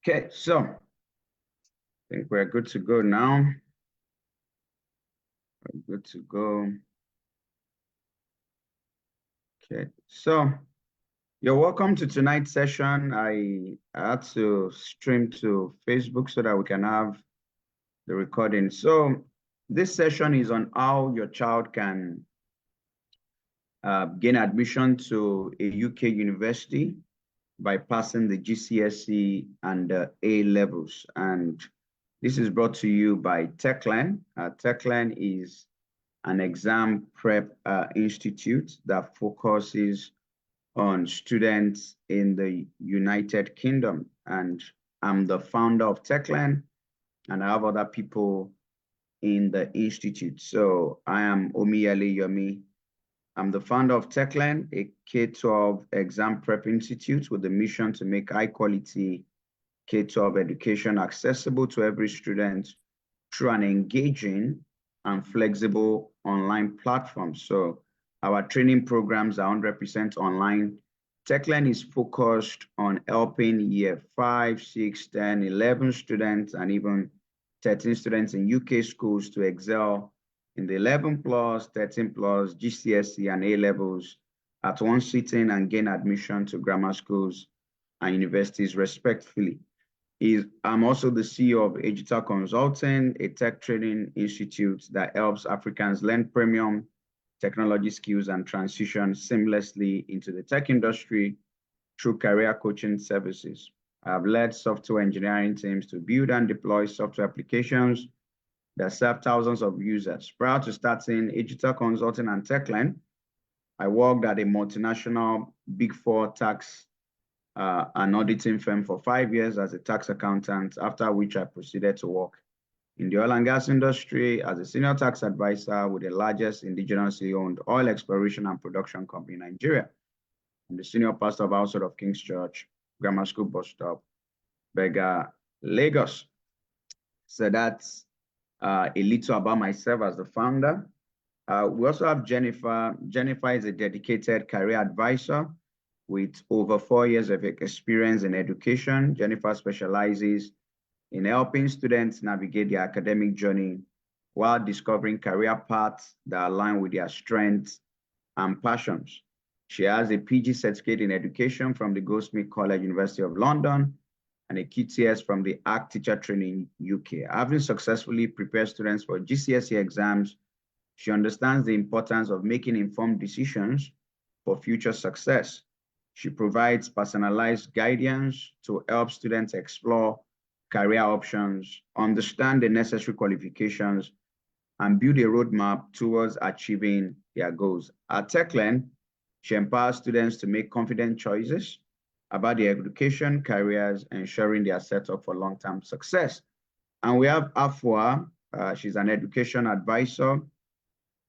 Okay, so I think we're good to go now. We're good to go. Okay, so you're welcome to tonight's session. I had to stream to Facebook so that we can have the recording. So this session is on how your child can gain admission to a UK university by passing the GCSE and A levels. And this is brought to you by Techland. Techland is an exam prep institute that focuses on students in the United Kingdom. And I'm the founder of Techland, and I have other people in the institute. So I am Omiyale Yomi. I'm the founder of Techland, a K-12 exam prep institute with the mission to make high quality K-12 education accessible to every student through an engaging and flexible online platform. So our training programs are 100% online. Techland is focused on helping year 5, 6, 10, 11 students, and even 13 students in UK schools to excel in the 11 plus, 13 plus, GCSE and A levels at one sitting and gain admission to grammar schools and universities respectively. I'm also the CEO of Gcse Consulting, a tech training institute that helps Africans learn premium technology skills and transition seamlessly into the tech industry through career coaching services. I've led software engineering teams to build and deploy software applications that serve thousands of users. Prior to starting Gcse Consulting and Techland, I worked at a multinational Big Four tax an auditing firm for 5 years as a tax accountant, after which I proceeded to work in the oil and gas industry as a senior tax advisor with the largest indigenously owned oil exploration and production company in Nigeria. I'm the senior pastor of Household of King's Church, Grammar School Bus Stop, Bega, Lagos. So that's a little about myself as the founder. We also have Jennifer. Jennifer is a dedicated career advisor with over 4 years of experience in education. Jennifer specializes in helping students navigate their academic journey while discovering career paths that align with their strengths and passions. She has a PG certificate in education from the Goldsmith College, University of London, and a QTS from the ACT Teacher Training UK. Having successfully prepared students for GCSE exams, she understands the importance of making informed decisions for future success. She provides personalized guidance to help students explore career options, understand the necessary qualifications, and build a roadmap towards achieving their goals. At Techland, she empowers students to make confident choices about their education, careers, ensuring they are set up for long-term success. And we have Afua. She's an education advisor.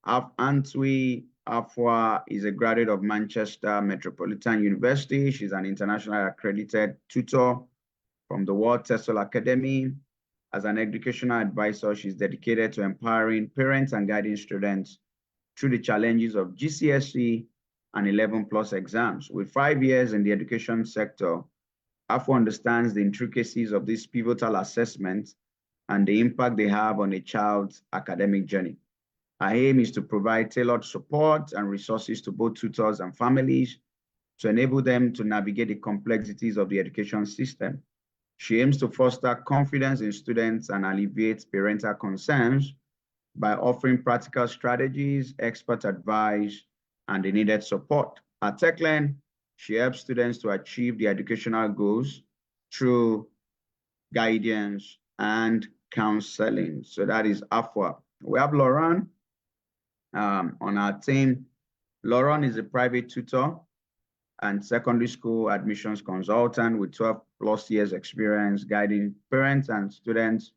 Antwi Afua is a graduate of Manchester Metropolitan University. She's an internationally accredited tutor from the World TESOL Academy. As an educational advisor, she's dedicated to empowering parents and guiding students through the challenges of GCSE and 11 plus exams. With 5 years in the education sector, Afua understands the intricacies of these pivotal assessments and the impact they have on a child's academic journey. Our aim is to provide tailored support and resources to both tutors and families to enable them to navigate the complexities of the education system. She aims to foster confidence in students and alleviate parental concerns by offering practical strategies, expert advice, and the needed support. At Techland, she helps students to achieve their educational goals through guidance and counseling. So that is Afua. We have Lauren on our team. Lauren is a private tutor and secondary school admissions consultant with 12 plus years experience guiding parents and students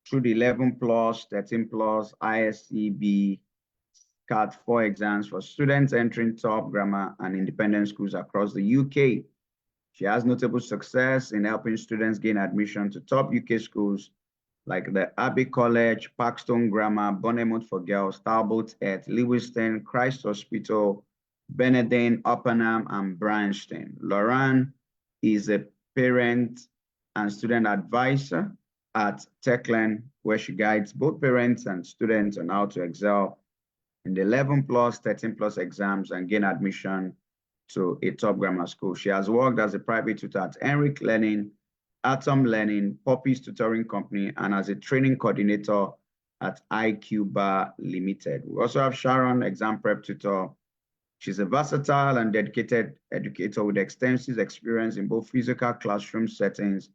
through the 11 plus, 13 plus ISCB CAT 4 exams for students entering top grammar and independent schools across the UK. She has notable success in helping students gain admission to top UK schools like the Abbey College, Parkstone Grammar, Bournemouth for Girls, Talbot at Lewiston, Christ Hospital, Benedine, Oppenham, and Bryanston. Lauren is a parent and student advisor at TechLearn, where she guides both parents and students on how to excel in the 11 plus, 13 plus exams and gain admission to a top grammar school. She has worked as a private tutor at Enric Learning, Atom Learning, Poppy's Tutoring Company, and as a training coordinator at IQ Bar Limited. We also have Sharon, exam prep tutor. She's a versatile and dedicated educator with extensive experience in both physical classroom settings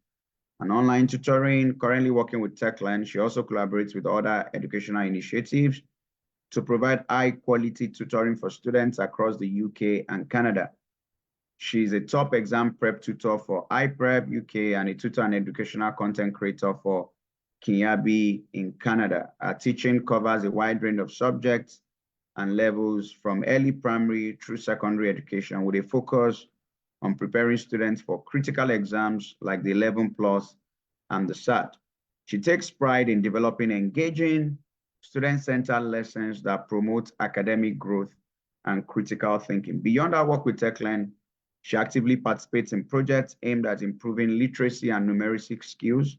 and online tutoring. Currently working with TechLearn, she also collaborates with other educational initiatives to provide high-quality tutoring for students across the UK and Canada. She's a top exam prep tutor for iPrep UK and a tutor and educational content creator for Kinyabi in Canada. Her teaching covers a wide range of subjects and levels from early primary through secondary education with a focus on preparing students for critical exams like the 11 plus and the SAT. She takes pride in developing engaging, student-centered lessons that promote academic growth and critical thinking. Beyond her work with TechLearn, she actively participates in projects aimed at improving literacy and numeracy skills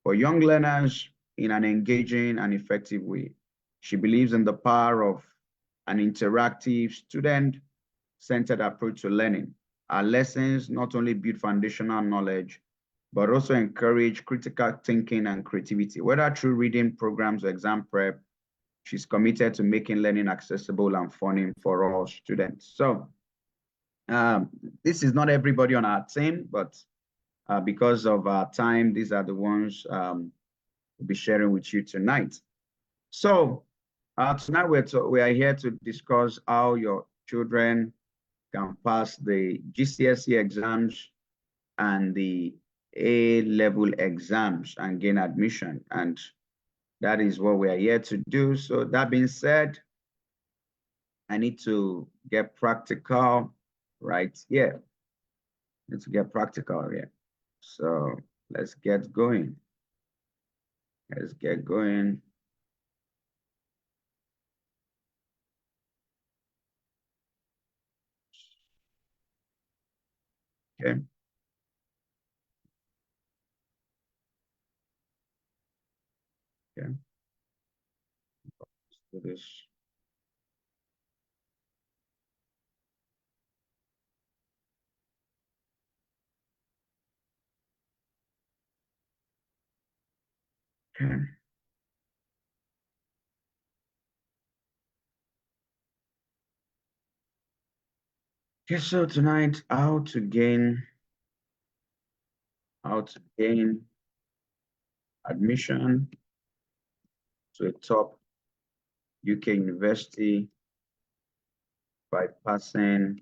for young learners in an engaging and effective way. She believes in the power of an interactive, student-centered approach to learning. Our lessons not only build foundational knowledge, but also encourage critical thinking and creativity. Whether through reading programs or exam prep, she's committed to making learning accessible and fun for all students. So this is not everybody on our team, but because of our time, these are the ones we'll be sharing with you tonight. So tonight we are here to discuss how your children can pass the GCSE exams and the A-level exams and gain admission. And that is what we are here to do. So that being said, I need to get practical right here. Need to get practical here. So let's get going. Let's get going. Okay. Okay. Let's do this. Okay. Okay, so tonight, how to gain admission to a top UK university by passing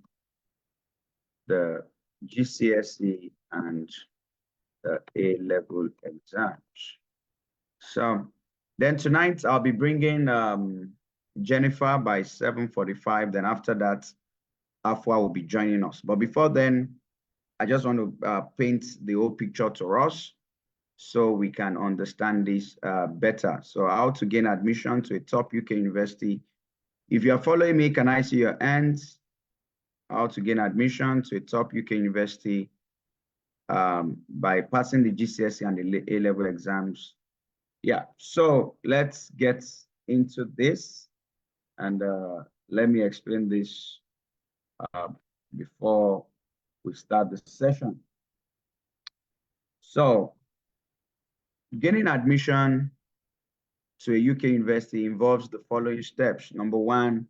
the GCSE and the A-level exams. So then tonight I'll be bringing Jennifer by 7:45. Then after that, Afua will be joining us. But before then, I just want to paint the whole picture to us so we can understand this better. So how to gain admission to a top UK university. If you are following me, can I see your hands? How to gain admission to a top UK university by passing the GCSE and the A-level exams. Yeah, so let's get into this and let me explain this before we start the session. So gaining admission to a UK university involves the following steps. Number one,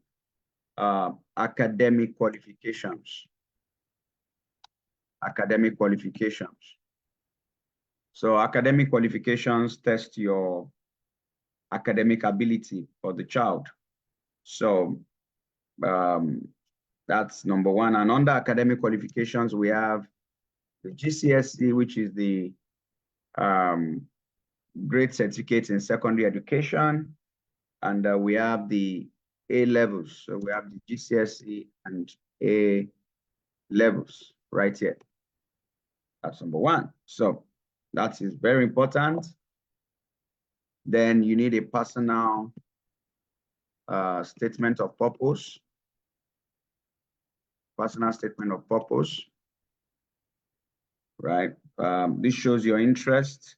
academic qualifications. Academic qualifications. So academic qualifications test your academic ability for the child. So that's number one. And under academic qualifications, we have the GCSE, which is the grade certificate in secondary education. And we have the A levels. So we have the GCSE and A levels right here. That's number one. So that is very important. Then you need a personal statement of purpose. Personal statement of purpose. right? This shows your interest.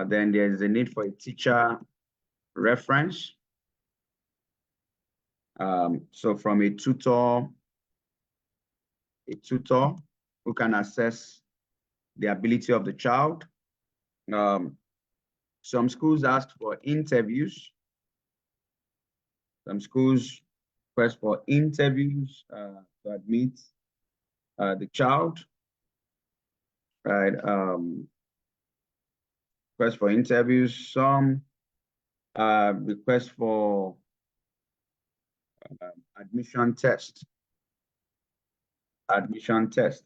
Then there's a need for a teacher reference. So from a tutor who can assess the ability of the child. Some schools ask for interviews. Some schools request for interviews to admit the child, right? Request for interviews. Some request for admission test. Admission test,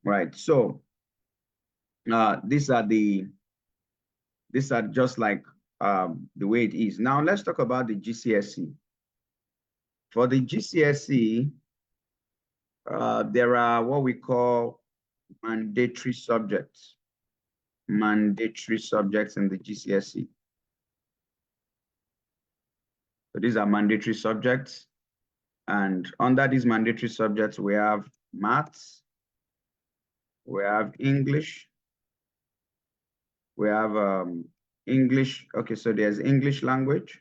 right? So these are just like the way it is. Now let's talk about the GCSE. For the GCSE, there are what we call mandatory subjects. Mandatory subjects in the GCSE. So these are mandatory subjects. And under these mandatory subjects, we have maths, we have English, we have English. Okay, so there's English language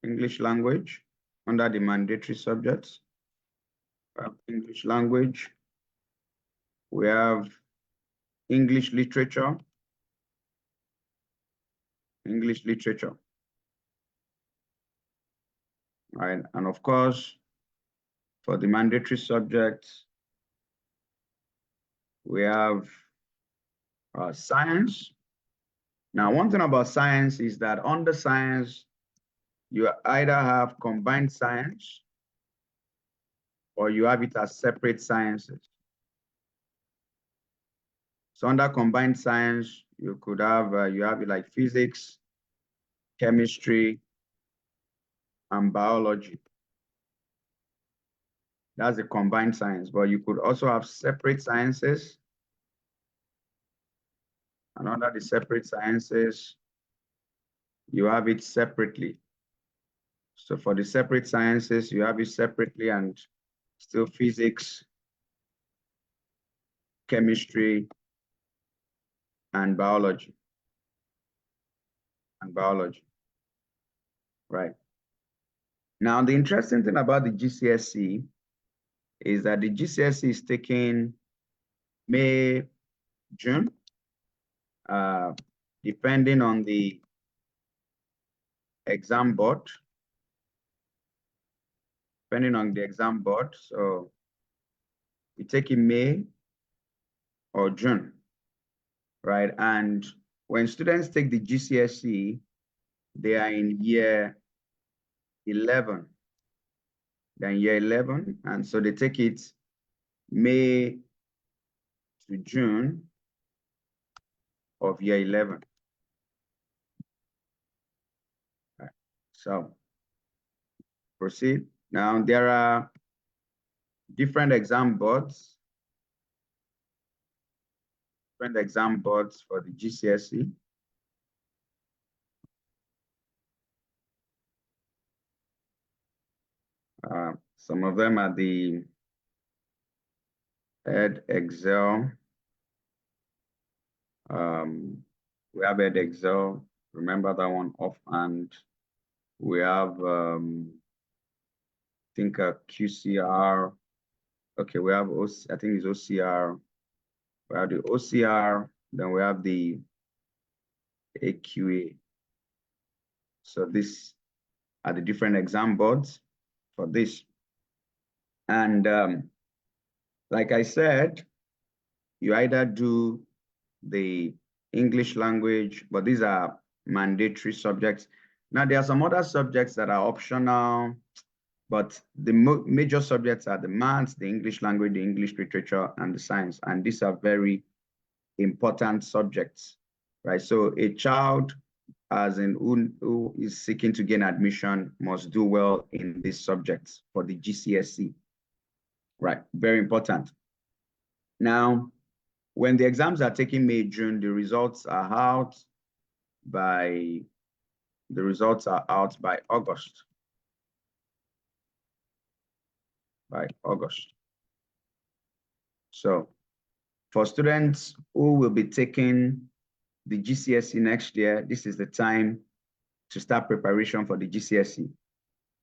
under the mandatory subjects. We have English language. We have English literature. English literature. Right, and of course, for the mandatory subjects, we have science. Now, one thing about science is that under science, you either have combined science or you have it as separate sciences. So under combined science, you could have, you have it like physics, chemistry, and biology. That's the combined science, but you could also have separate sciences. And under the separate sciences, you have it separately. So for the separate sciences, you have it separately and still physics, chemistry, and biology. Right. Now, the interesting thing about the GCSE is that the GCSE is taking May, June, depending on the exam board. So we take in May or June, right? And when students take the GCSE, they are in year 11. They're in year 11, and so they take it May to June of year 11. Right. So proceed. Now there are different exam boards. For the GCSE. Some of them are the EdExcel. We have EdExcel. Remember that one offhand. We have, I think, a QCR. Okay, we have, I think it's OCR. We have the OCR, then we have the AQA. So these are the different exam boards for this. And like I said, you either do the English language, but these are mandatory subjects. Now, there are some other subjects that are optional, but the major subjects are the maths, the English language, the English literature, and the science. And these are very important subjects, right? So a child as in who is seeking to gain admission must do well in these subjects for the GCSE, right? Very important. Now, when the exams are taking May, June, the results are out by August. So For students who will be taking the GCSE next year, this is the time to start preparation for the GCSE.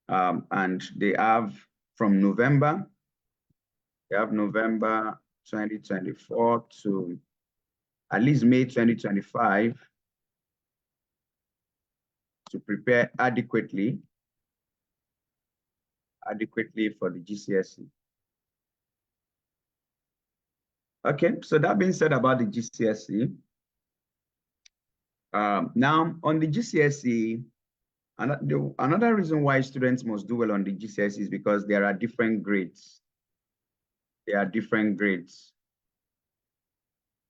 And they have from November, they have November 2024 to at least May 2025 to prepare adequately for the GCSE. Okay, so that being said about the GCSE, now on the GCSE, another reason why students must do well on the GCSE is because there are different grades. There are different grades.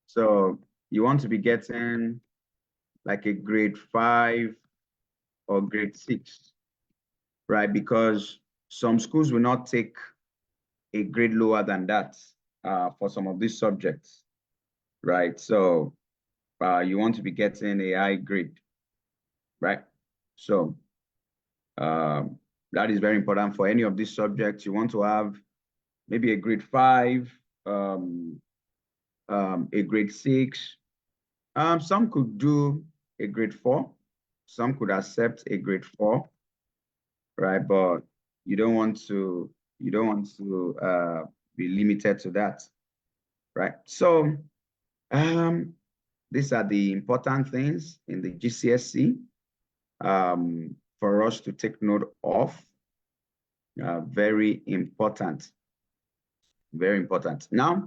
So you want to be getting like a grade 5 or grade 6, right? Because some schools will not take a grade lower than that for some of these subjects, right? So you want to be getting a high grade, right? So that is very important for any of these subjects. You want to have maybe a grade 5, a grade 6. Some could do a grade 4. Some could accept a grade 4, right? But you don't want to be limited to that, right? So these are the important things in the GCSE for us to take note of. Very important. Very important. Now,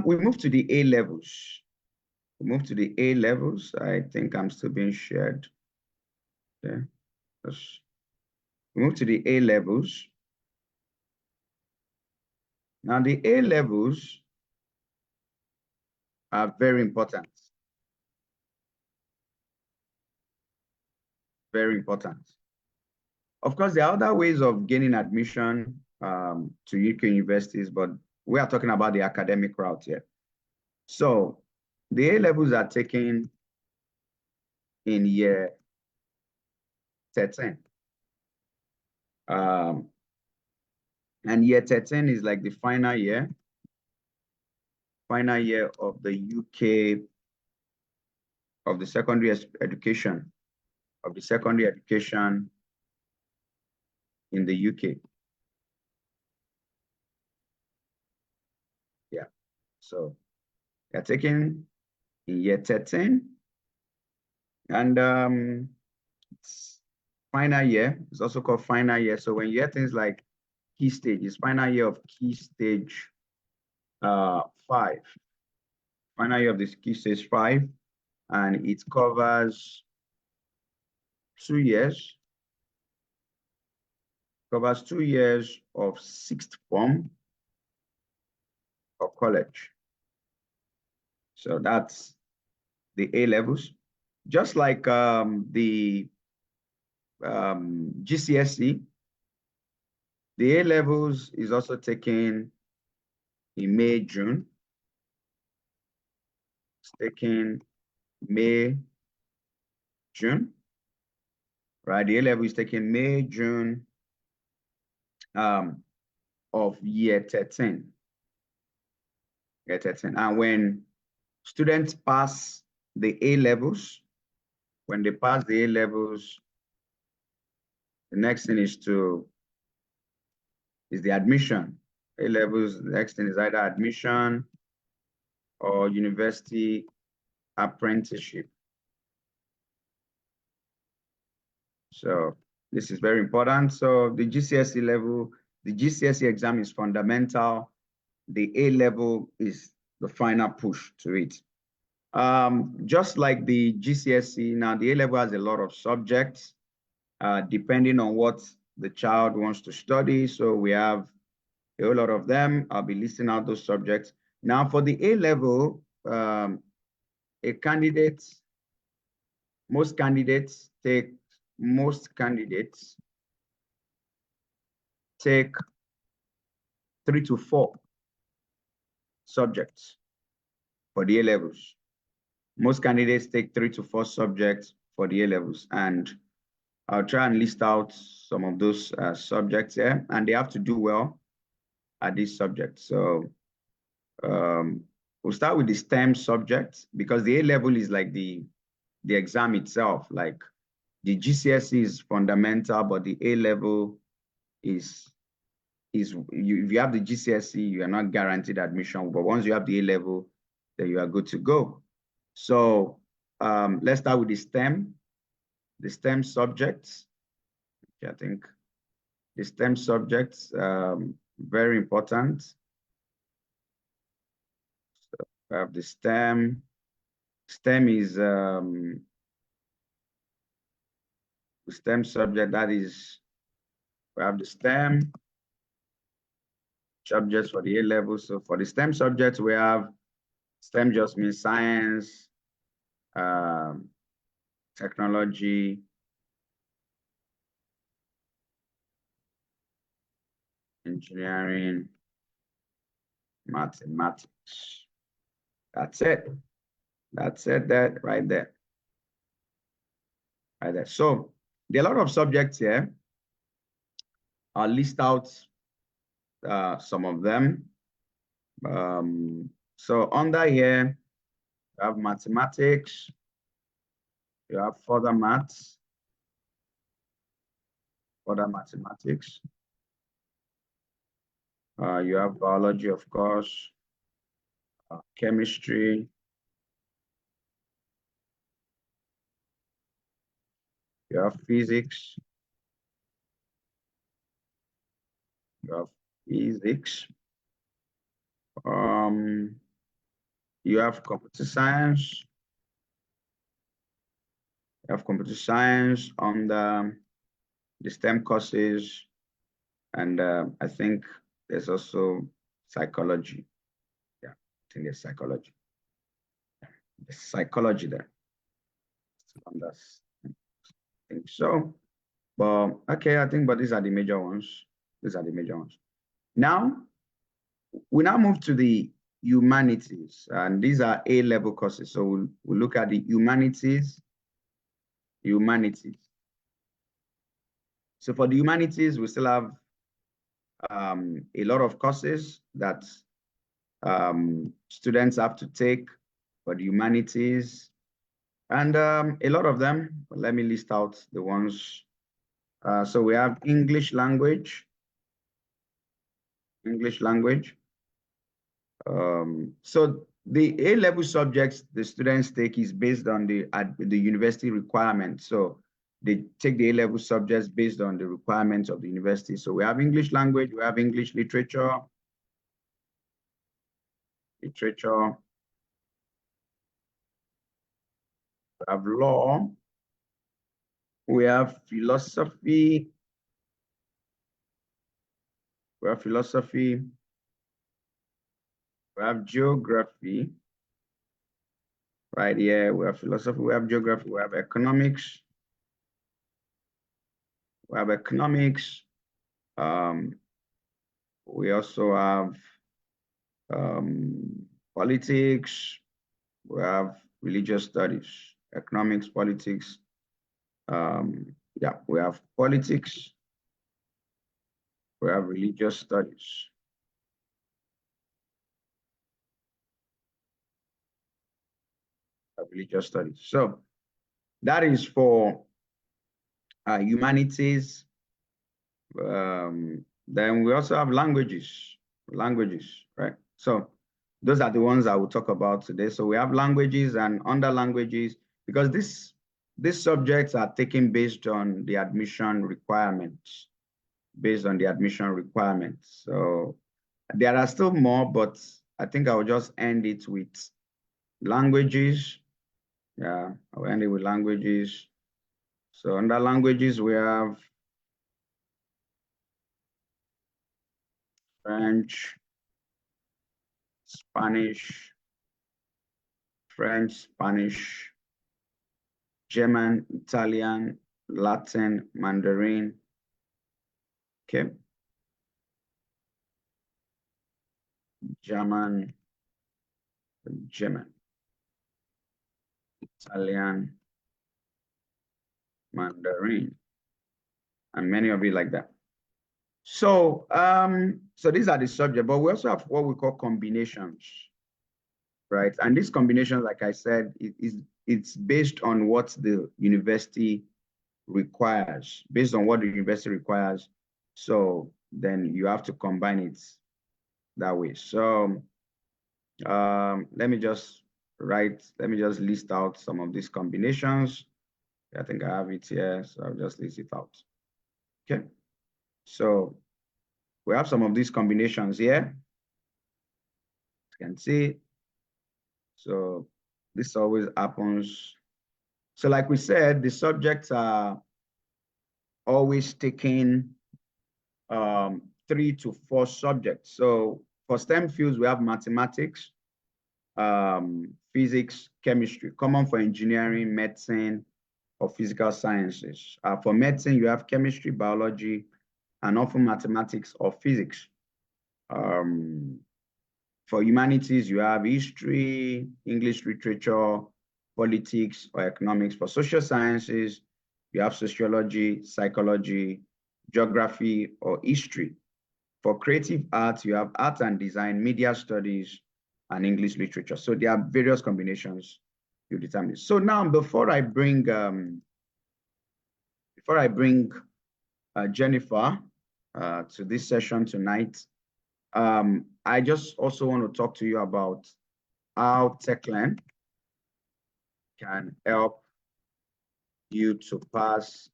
we move to the A levels. We move to the A levels. I think I'm still being shared. Okay. We move to the A levels. Now, the A levels are very important. Very important. Of course, there are other ways of gaining admission to UK universities, but we are talking about the academic route here. So the A levels are taken in year 13. And year 13 is like the final year of the UK, of the secondary education, in the UK. Yeah, so they're taken in year 13, and it's final year. It's also called final year. So when you hear things like key stage, it's final year of key stage 5. Final year of this key stage 5, and it covers 2 years. Covers 2 years of sixth form of college. So that's the A levels. Just like the GCSE, the A levels is also taken in May, June. It's taken May, June, right? The A level is taken May, June of year 13. Year 13. And when students pass the A levels, when they pass the A levels, the next thing is the admission. A levels, the next thing is either admission or university apprenticeship. So this is very important. So the GCSE level, the GCSE exam is fundamental. The A level is the final push to it. Just like the GCSE, now the A level has a lot of subjects, depending on what the child wants to study. So we have a whole lot of them. I'll be listing out those subjects. Now for the A level, most candidates take 3 to 4 subjects for the A levels. Most candidates take 3 to 4 subjects for the A levels, and I'll try and list out some of those subjects here, and they have to do well at this subject. So we'll start with the STEM subjects because the A level is like the exam itself. Like the GCSE is fundamental, but the A level is if you have the GCSE, you are not guaranteed admission. But once you have the A level, then you are good to go. So let's start with the STEM subjects. I think the STEM subjects very important. So we have the STEM. STEM is the STEM subject, that is, we have the STEM subjects for the A level. So for the STEM subjects, we have STEM just means science, technology, engineering, mathematics. That's it. That's it, that right there. Right there. So there are a lot of subjects here. I'll list out some of them. So under here, you have mathematics, you have further mathematics, you have biology, of course, chemistry, you have physics, you have computer science, on the STEM courses, and I think there's also psychology. Yeah, I think there's psychology. There's psychology there. I think so. But okay, I think, but these are the major ones. Now, we now move to the humanities, and these are A-level courses. So we'll look at the humanities. So for the humanities, we still have a lot of courses that students have to take for the humanities, and a lot of them. Let me list out the ones. So we have English language. So the A-level subjects the students take is based on the university requirements. So they take the A-level subjects based on the requirements of the university. So we have English language, we have English literature, we have law, we have philosophy, we have geography. Right here, we have philosophy, we have geography, we have economics. We also have politics, we have religious studies, economics, politics. Yeah, we have politics, we have religious studies. So that is for humanities. Then we also have languages, right? So those are the ones I will talk about today. So we have languages, and under languages, because these subjects are taken based on the admission requirements. So there are still more, but I think I will just end it with languages. Yeah, I'll end it with languages. So under languages, we have French, Spanish, German, Italian, Latin, Mandarin. Okay. German, Italian, Mandarin, and many of it like that. So, so these are the subjects, but we also have what we call combinations. right? And this combination, like I said, it's based on what the university requires, based on what the university requires. So then you have to combine it that way. So let me just list out some of these combinations. I think I have it here, so I'll just list it out. Okay, so we have some of these combinations here. You can see. So this always happens. So like we said, the subjects are always taking 3 to 4 subjects. So for STEM fields, we have mathematics, physics, chemistry, common for engineering, medicine, or physical sciences. For medicine, you have chemistry, biology, and often mathematics or physics. For humanities, you have history, English literature, politics, or economics. For social sciences, you have sociology, psychology, geography, or history. For creative arts, you have art and design, media studies, and English literature. So there are various combinations you determine. So now, before I bring Jennifer to this session tonight, I just also want to talk to you about how TechLearn can help you to pass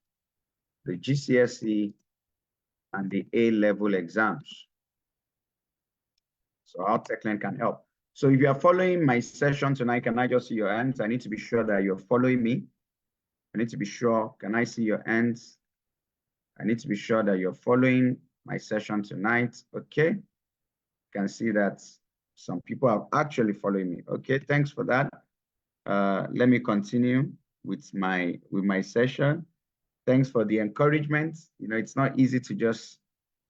the GCSE and the A-level exams. So how TechLearn can help. So if you are following my session tonight, can I just see your hands? I need to be sure that you're following me. I need to be sure, can I see your hands? I need to be sure that you're following my session tonight, okay? You can see that some people are actually following me. Okay, thanks for that. Let me continue with my session. Thanks for the encouragement. You know, it's not easy to just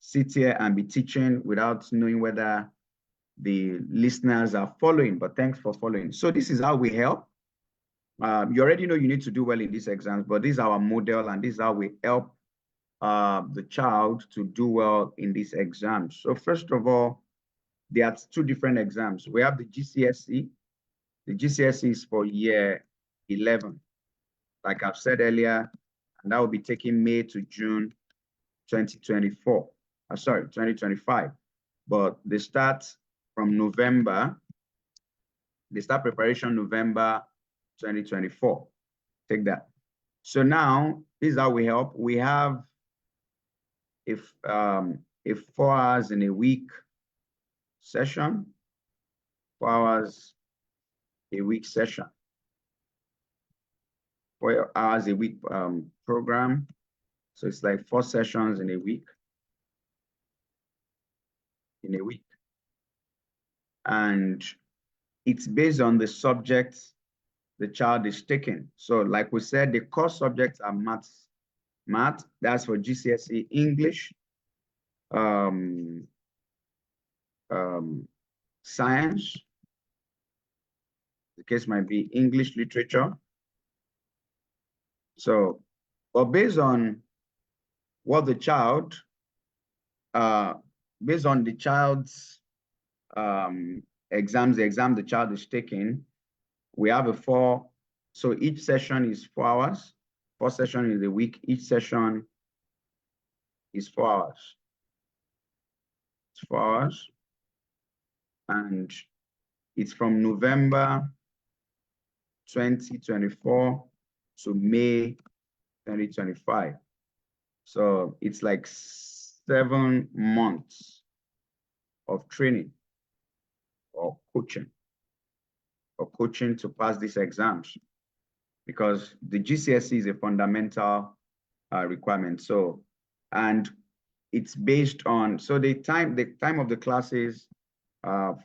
sit here and be teaching without knowing whether the listeners are following, but thanks for following. So this is how we help. You already know you need to do well in these exams, but this is our model, and this is how we help the child to do well in these exams. So first of all, there are 2 different exams. We have the GCSE. The GCSE is for year 11, like I've said earlier, and that will be taking May to June 2024. Sorry, 2025. But they start from November. They start preparation November 2024. Take that. So now, this is how we help. We have if 4 hours in a week session, 4 hours a week session, 4 hours a week program. So it's like 4 sessions in a week. And it's based on the subjects the child is taking. So like we said, the core subjects are math, that's for GCSE, English, science, the case might be English literature. So, but based on what the child, based on the child's exam the child is taking, we have a 4, so each session is 4 hours, 4 sessions in a week, each session is 4 hours. It's 4 hours, and it's from November 2024 to May 2025. So it's like 7 months of training or coaching to pass these exams, because the GCSE is a fundamental requirement. So, and it's based on, so the time of the classes 5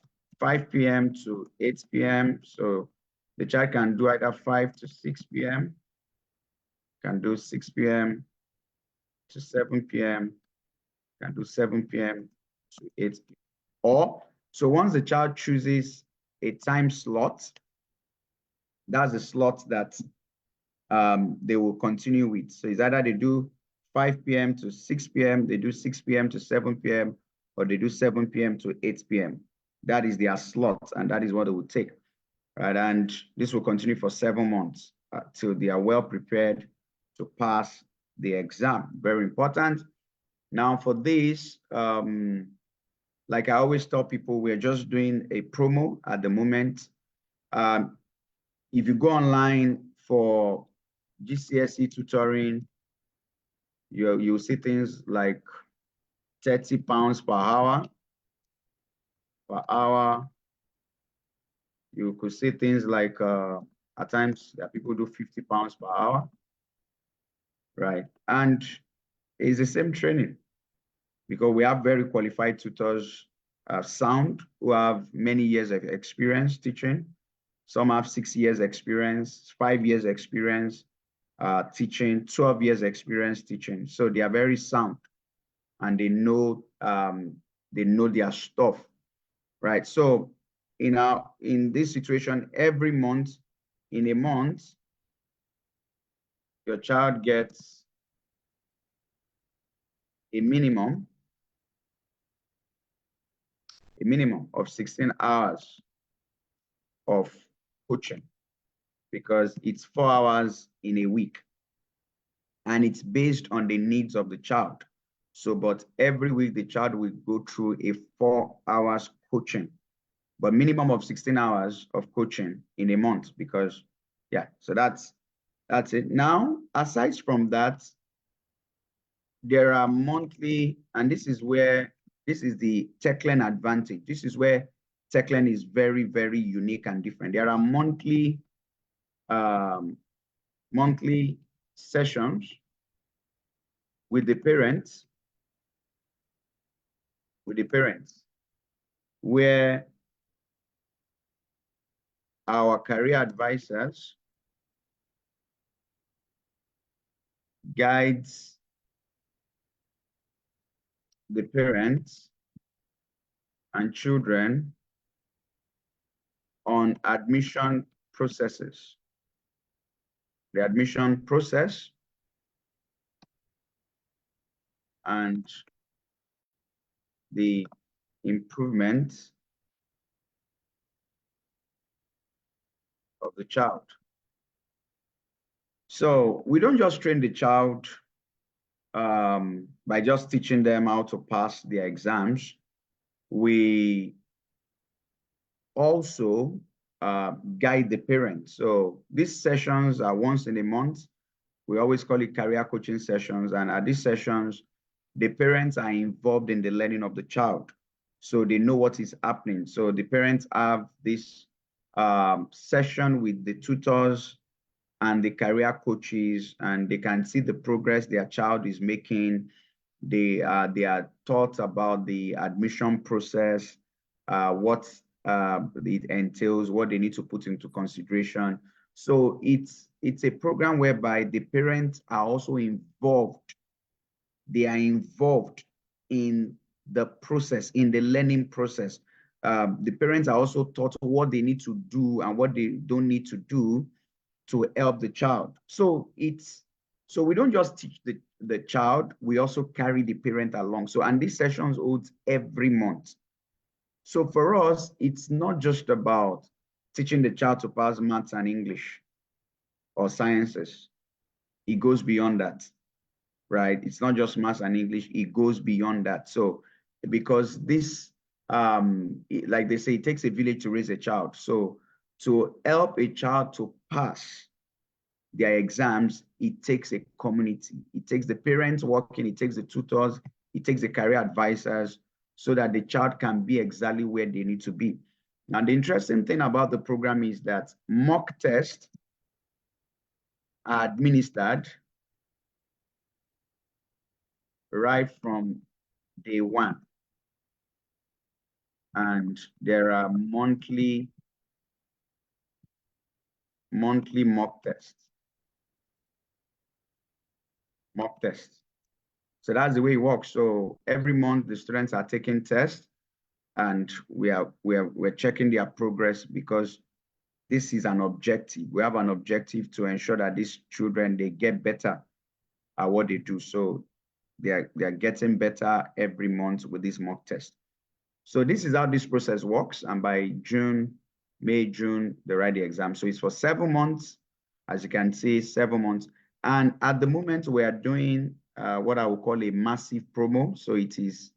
p.m. to 8 p.m. So the child can do either 5 to 6 p.m., can do 6 p.m. to 7 p.m., can do 7 p.m. to 8 p.m. Or, so once the child chooses a time slot, that's a slot that they will continue with. So it's either they do 5 p.m. to 6 p.m., they do 6 p.m. to 7 p.m., or they do 7 p.m. to 8 p.m. That is their slot, and that is what they will take. right? And this will continue for 7 months till they are well prepared to pass the exam. Very important. Now for this, like I always tell people, we're just doing a promo at the moment. If you go online for GCSE tutoring, you'll see things like £30 per hour. You could see things like at times that people do £50 per hour, right? And it's the same training because we have very qualified tutors, sound, who have many years of experience teaching. Some have 6 years experience, 5 years experience teaching, 12 years experience teaching. So they are very sound and they know their stuff, right? So in this situation, every month, in a month, your child gets a minimum of 16 hours of coaching because it's 4 hours in a week and it's based on the needs of the child. So, but every week the child will go through a 4 hours coaching, but minimum of 16 hours of coaching in a month because, yeah, so that's it. Now, aside from that, there are monthly, and this is the Techland advantage. This is where Techland is very, very unique and different. There are monthly sessions with the parents, where our career advisors guides the parents and children on admission processes, the admission process and the improvement of the child. So we don't just train the child by just teaching them how to pass their exams. We also guide the parents. So these sessions are once in a month. We always call it career coaching sessions. And at these sessions, the parents are involved in the learning of the child. So they know what is happening. So the parents have this session with the tutors and the career coaches, and they can see the progress their child is making. They are taught about the admission process, what it entails, what they need to put into consideration. So it's a program whereby the parents are also involved. They are involved in the process, in the learning process. The parents are also taught what they need to do and what they don't need to do to help the child. So we don't just teach the child, we also carry the parent along. So, and these sessions hold every month. So for us, it's not just about teaching the child to pass maths and English or sciences. It goes beyond that, right? It's not just maths and English, it goes beyond that. So because this, like they say, it takes a village to raise a child. So to help a child to pass their exams, it takes a community. It takes the parents working, it takes the tutors, it takes the career advisors, so that the child can be exactly where they need to be. Now, the interesting thing about the program is that mock tests are administered right from day one. And there are monthly mock tests. So that's the way it works. So every month the students are taking tests, and we're checking their progress because this is an objective. We have an objective to ensure that these children, they get better at what they do. So they're getting better every month with this mock test. So this is how this process works. And by June May, June, they write the exam. So it's for 7 months, as you can see, 7 months. And at the moment, we are doing what I would call a massive promo. So it is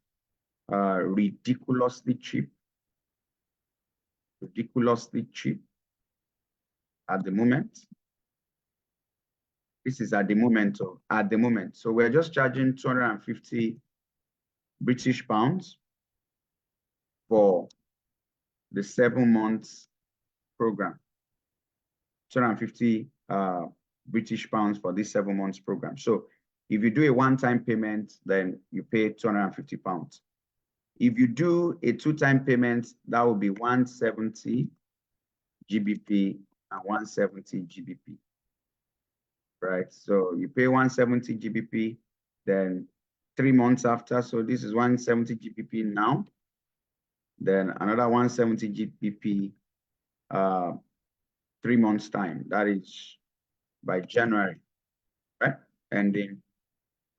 ridiculously cheap at the moment. This is at the moment. So we're just charging 250 British pounds for the 7 months program. 250 British pounds for this 7 months program. So if you do a one-time payment, then you pay 250 pounds. If you do a two-time payment, that will be 170 GBP and 170 GBP, right? So you pay 170 GBP, then 3 months after, so this is 170 GBP now, then another 170 GBP 3 months time, that is by January, right? And then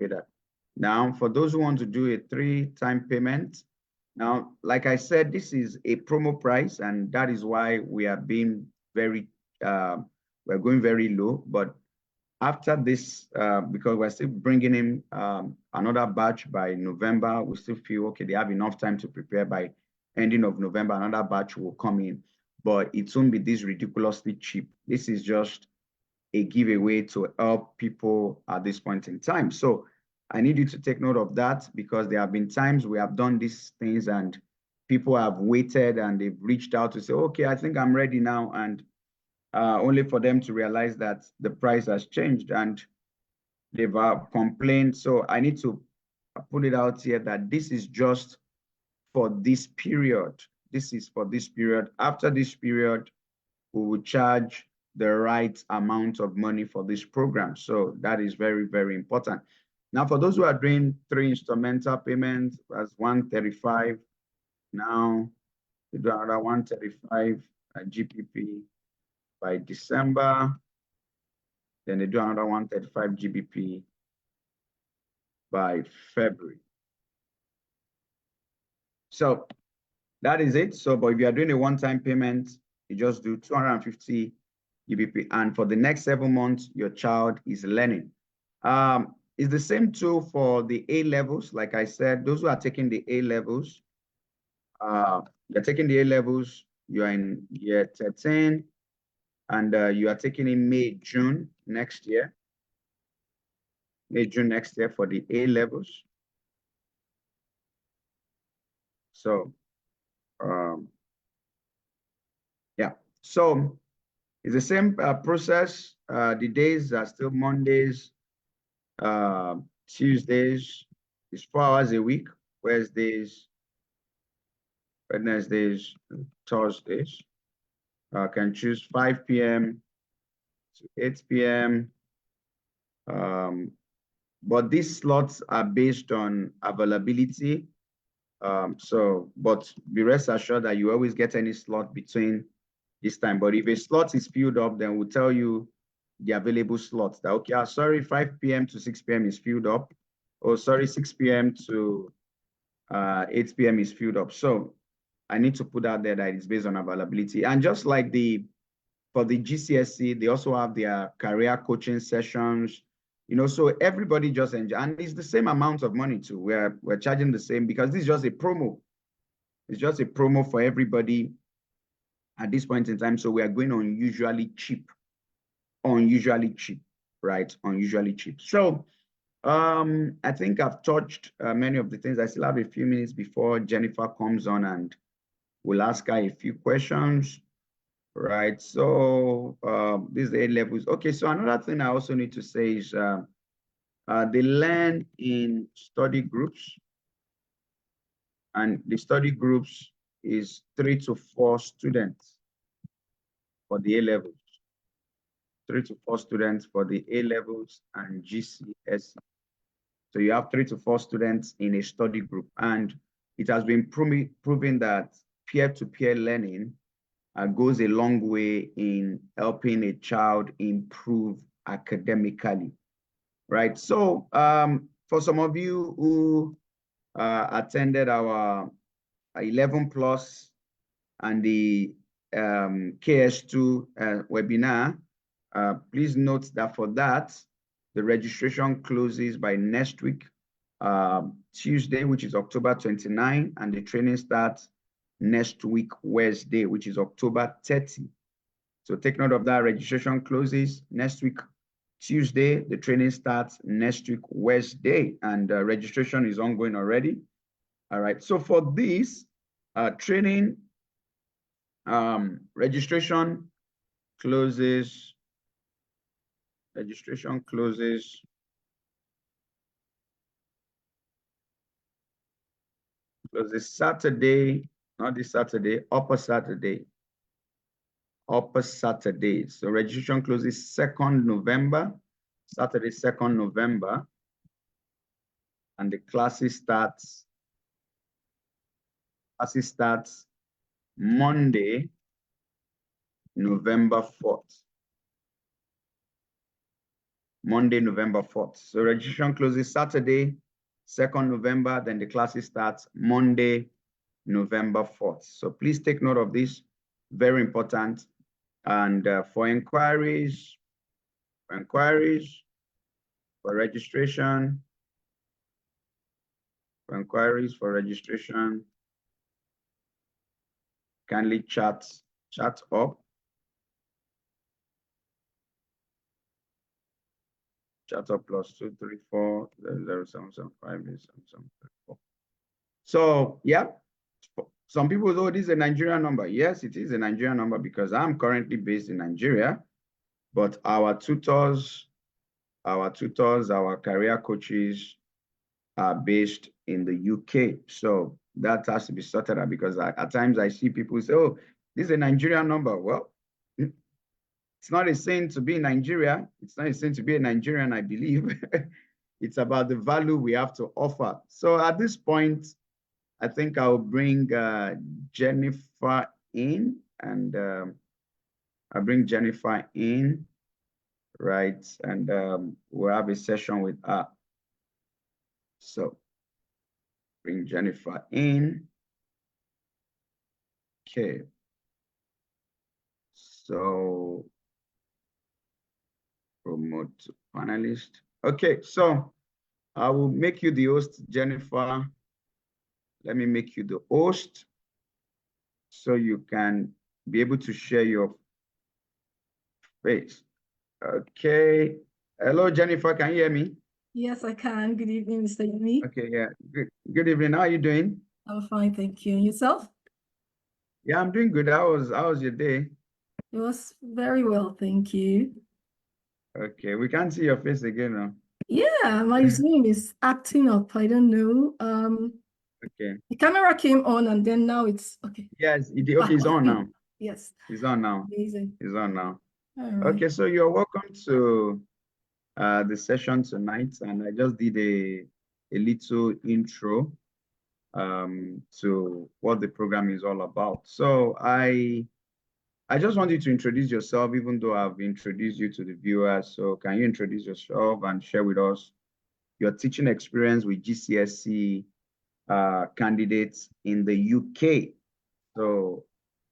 pay that. Now, for those who want to do a 3-time payment, now, like I said, this is a promo price, and that is why we are being very, we're going very low. But after this, because we're still bringing in another batch by November, we still feel, okay, they have enough time to prepare. By ending of November, another batch will come in, but it won't be this ridiculously cheap. This is just a giveaway to help people at this point in time. So I need you to take note of that, because there have been times we have done these things and people have waited and they've reached out to say, okay, I think I'm ready now. And only for them to realize that the price has changed and they've complained. So I need to put it out here that this is just for this period. This is for this period. After this period, we will charge the right amount of money for this program. So that is very, very important. Now, for those who are doing 3 instrumental payments, that's 135. Now, we do another 135 GBP by December. Then they do another 135 GBP by February. So that is it. So, but if you are doing a one-time payment, you just do 250 GBP. And for the next 7 months, your child is learning. It's the same tool for the A levels. Like I said, those who are taking the A levels, you're taking the A levels, you are in year 13, and you are taking in May, June next year. May, June next year for the A levels. So, yeah. So it's the same process. The days are still Mondays, Tuesdays is 4 hours a week, Wednesdays, Thursdays. Can choose 5 p.m. to 8 p.m. But these slots are based on availability. But be rest assured that you always get any slot between this time. But if a slot is filled up, then we'll tell you the available slots. That, okay, sorry, 5 p.m. to 6 p.m. is filled up. Oh, sorry, 6 p.m. to 8 p.m. is filled up. So I need to put out there that it's based on availability. And just like for the Gcse, they also have their career coaching sessions, so everybody just enjoy, and it's the same amount of money too. We're charging the same, because this is just a promo. It's just a promo for everybody at this point in time. So we are going unusually cheap, right? Unusually cheap. So I think I've touched many of the things. I still have a few minutes before Jennifer comes on and we'll ask her a few questions, right? So these are A levels. Okay, so another thing I also need to say is they learn in study groups, and the study groups is 3 to 4 students for the A levels. 3 to 4 students for the A levels and Gcse. So you have 3 to 4 students in a study group, and it has been proven that peer-to-peer learning goes a long way in helping a child improve academically, right? So for some of you who attended our 11 plus and the KS2 webinar, please note that for that, the registration closes by next week, Tuesday, which is October 29, and the training starts next week, Wednesday, which is October 30. So take note of that. Registration closes next week, Tuesday. The training starts next week, Wednesday, and registration is ongoing already. All right. So for this training, registration closes Saturday, not this Saturday, upper Saturday. So registration closes 2nd November, Saturday, 2nd November, and the classes starts Monday, November 4th. Monday, November 4th. So registration closes Saturday, 2nd November, then the classes starts Monday, November 4th. So please take note of this, very important. And for inquiries, for registration, kindly chat up. Chat up +234 00775. So yeah, some people know this is a Nigerian number. Yes, it is a Nigerian number because I'm currently based in Nigeria, but our tutors, our career coaches are based in the UK. So that has to be sorted out because at times I see people say, oh, this is a Nigerian number. Well, it's not a sin to be in Nigeria. It's not a sin to be a Nigerian, I believe. It's about the value we have to offer. So at this point, I think I'll bring Jennifer in, and I'll bring Jennifer in, right? And we'll have a session with her. So bring Jennifer in. Okay. So promote to panelist. Okay, so I will make you the host, Jennifer. Let me make you the host so you can be able to share your face. Okay. Hello, Jennifer. Can you hear me? Yes, I can. Good evening, Mr. Yemi. Okay, yeah. Good evening. How are you doing? I'm fine, thank you. And yourself? Yeah, I'm doing good. How was your day? It was very well, thank you. Okay, we can't see your face again now. Yeah, my Zoom is acting up. I don't know. Okay. The camera came on and then now it's okay. Yes, okay, it's on now. Yes. It's on now. Amazing. It's on now. All right. Okay, so you're welcome to the session tonight, and I just did a little intro to what the program is all about. So I just want you to introduce yourself, even though I've introduced you to the viewers. So can you introduce yourself and share with us your teaching experience with GCSE candidates in the UK? So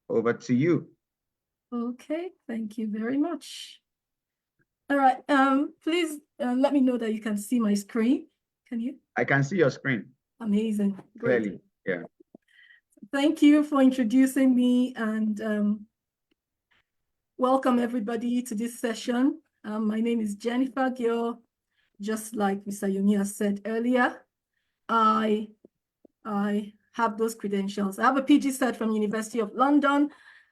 over to you. Okay, thank you very much. All right, please let me know that you can see my screen. Can you? I can see your screen. Amazing. Great. Clearly, yeah. Thank you for introducing me, and welcome everybody to this session. My name is Jennifer Gill. Just like Mr. Yomi has said earlier, I have those credentials. I have a PG cert from University of London.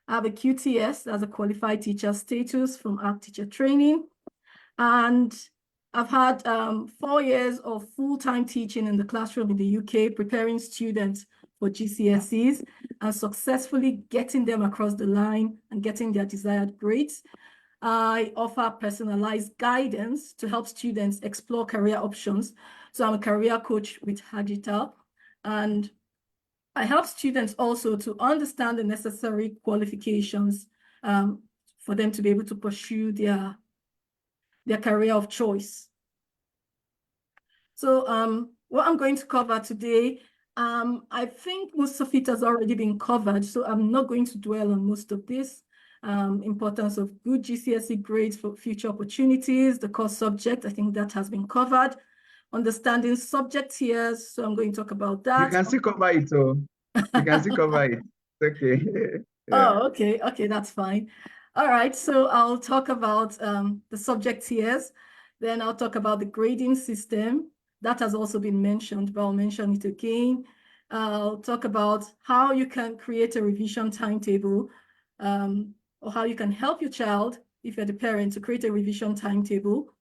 I have a QTS as a qualified teacher status from Art Teacher Training. And I've had 4 years of full-time teaching in the classroom in the UK, preparing students for GCSEs and successfully getting them across the line and getting their desired grades. I offer personalized guidance to help students explore career options. So I'm a career coach with Hagital, and I help students also to understand the necessary qualifications for them to be able to pursue their career of choice. So what I'm going to cover today, I think most of it has already been covered, so I'm not going to dwell on most of this. Importance of good GCSE grades for future opportunities, the core subject, I think that has been covered. Understanding subject tiers, so I'm going to talk about that. You can still cover it, so you can still cover it. It's okay. Yeah. Oh, okay, that's fine. All right, so I'll talk about the subject tiers, then I'll talk about the grading system. That has also been mentioned, but I'll mention it again. I'll talk about how you can create a revision timetable, or how you can help your child, if you're the parent, to create a revision timetable.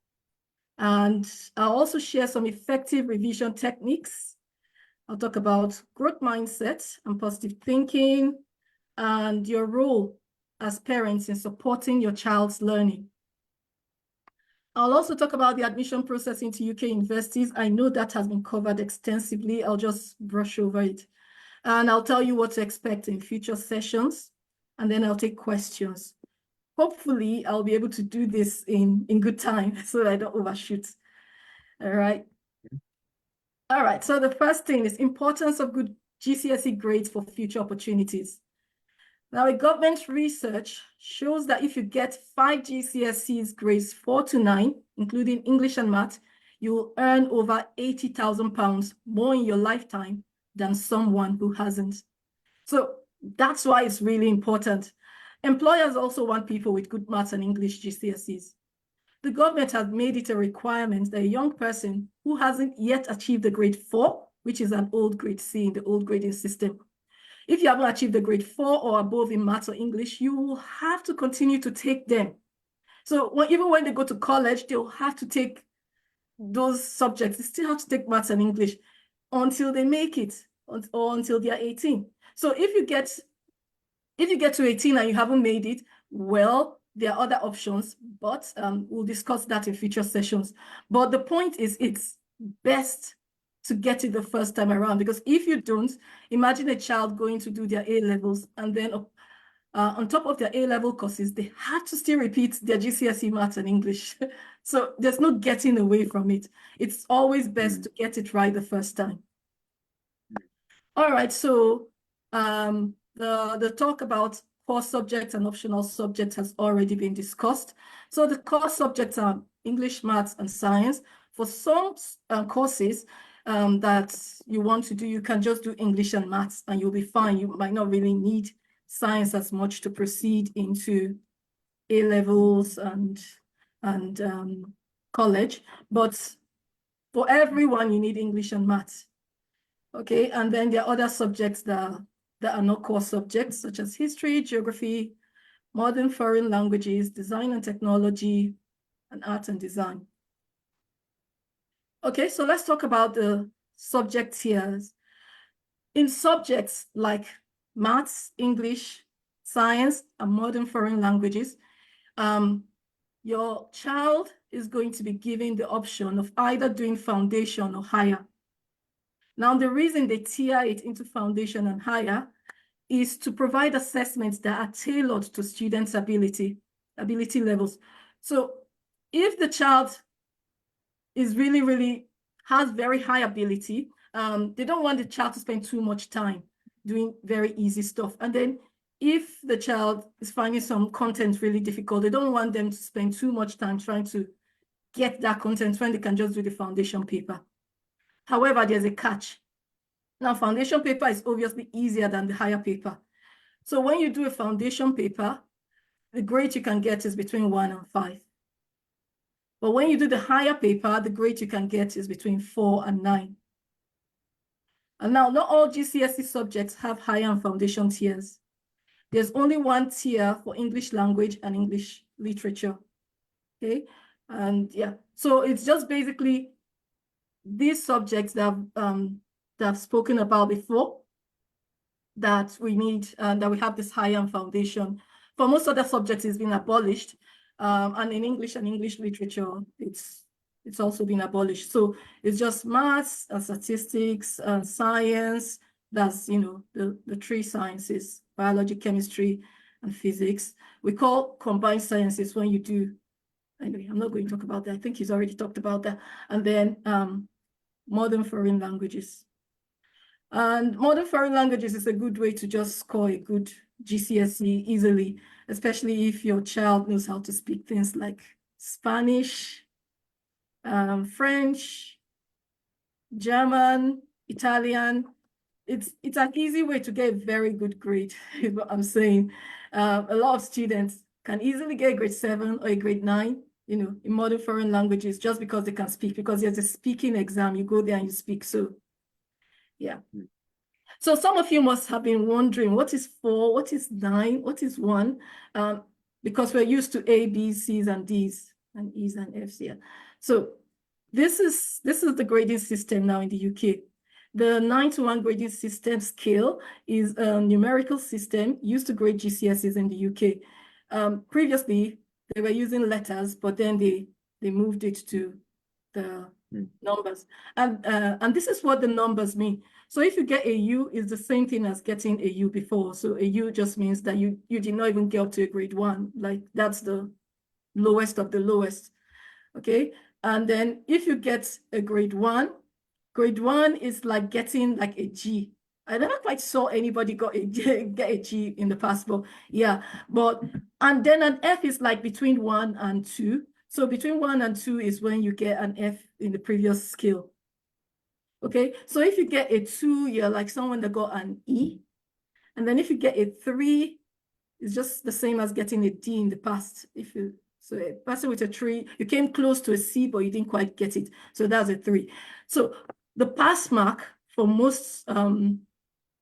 And I'll also share some effective revision techniques. I'll talk about growth mindset and positive thinking, and your role as parents in supporting your child's learning. I'll also talk about the admission process into UK universities. I know that has been covered extensively. I'll just brush over it. And I'll tell you what to expect in future sessions, and then I'll take questions. Hopefully, I'll be able to do this in good time so I don't overshoot. All right. All right, so the first thing is importance of good GCSE grades for future opportunities. Now, a government research shows that if you get 5 GCSEs grades 4 to 9, including English and Math, you will earn over £80,000 more in your lifetime than someone who hasn't. So that's why it's really important. Employers also want people with good Maths and English GCSEs. The government has made it a requirement that a young person who hasn't yet achieved the grade 4, which is an old grade C in the old grading system, if you haven't achieved the grade 4 or above in Maths or English, you will have to continue to take them. So even when they go to college, they'll have to take those subjects. They still have to take Maths and English until they make it, or until they're 18. So if you get to 18 and you haven't made it, well, there are other options, but we'll discuss that in future sessions. But the point is, it's best to get it the first time around, because if you don't, imagine a child going to do their A levels, and then on top of their A level courses, they have to still repeat their GCSE Maths and English. So there's no getting away from it. It's always best to get it right the first time. All right, so the talk about core subjects and optional subjects has already been discussed. So the core subjects are English, Maths, and Science. For some courses that you want to do, you can just do English and Maths and you'll be fine. You might not really need Science as much to proceed into A levels and college. But for everyone, you need English and Maths. Okay, and then there are other subjects that are not core subjects, such as history, geography, modern foreign languages, design and technology, and art and design. Okay, so let's talk about the subject tiers. In subjects like Maths, English, Science, and modern foreign languages, your child is going to be given the option of either doing foundation or higher. Now, the reason they tier it into foundation and higher is to provide assessments that are tailored to students' ability levels. So if the child is really has very high ability, they don't want the child to spend too much time doing very easy stuff. And then if the child is finding some content really difficult, they don't want them to spend too much time trying to get that content when they can just do the foundation paper. However, there's a catch. Now, foundation paper is obviously easier than the higher paper. So when you do a foundation paper, the grade you can get is between 1 and 5. But when you do the higher paper, the grade you can get is between 4 and 9. And now, not all GCSE subjects have higher and foundation tiers. There's only one tier for English language and English literature. Okay, and yeah, so it's just basically these subjects that I've spoken about before that we need, that we have this higher foundation. For most other subjects, it's been abolished, and in English and English literature, it's also been abolished. So it's just Maths and statistics and science. That's, the 3 sciences: biology, chemistry, and physics. We call combined sciences when you do. Anyway, I'm not going to talk about that. I think he's already talked about that. And then modern foreign languages. And modern foreign languages is a good way to just score a good GCSE easily, especially if your child knows how to speak things like Spanish, French, German, Italian. It's an easy way to get a very good grade, is what I'm saying. A lot of students can easily get a grade 7 or a grade 9, in modern foreign languages just because they can speak, because there's a speaking exam. You go there and you speak. So, yeah. So some of you must have been wondering, what is 4, what is 9, what is 1? Because we're used to A, B, C's, and D's, and E's and F's here. So this is the grading system now in the UK. The 9 to 1 grading system scale is a numerical system used to grade GCSEs in the UK. Previously, they were using letters, but then they moved it to the numbers. And this is what the numbers mean. So if you get a U, it's the same thing as getting a U before. So a U just means that you did not even get up to a grade 1. Like, that's the lowest of the lowest. Okay. And then if you get a grade 1 is like getting like a G. I never quite saw anybody get a G in the past, but yeah. And then an F is like between 1 and 2. So between 1 and 2 is when you get an F in the previous scale. Okay, so if you get a 2, you're like someone that got an E. And then if you get a 3, it's just the same as getting a D in the past. So a person with a 3, you came close to a C, but you didn't quite get it. So that's a 3. So the pass mark for most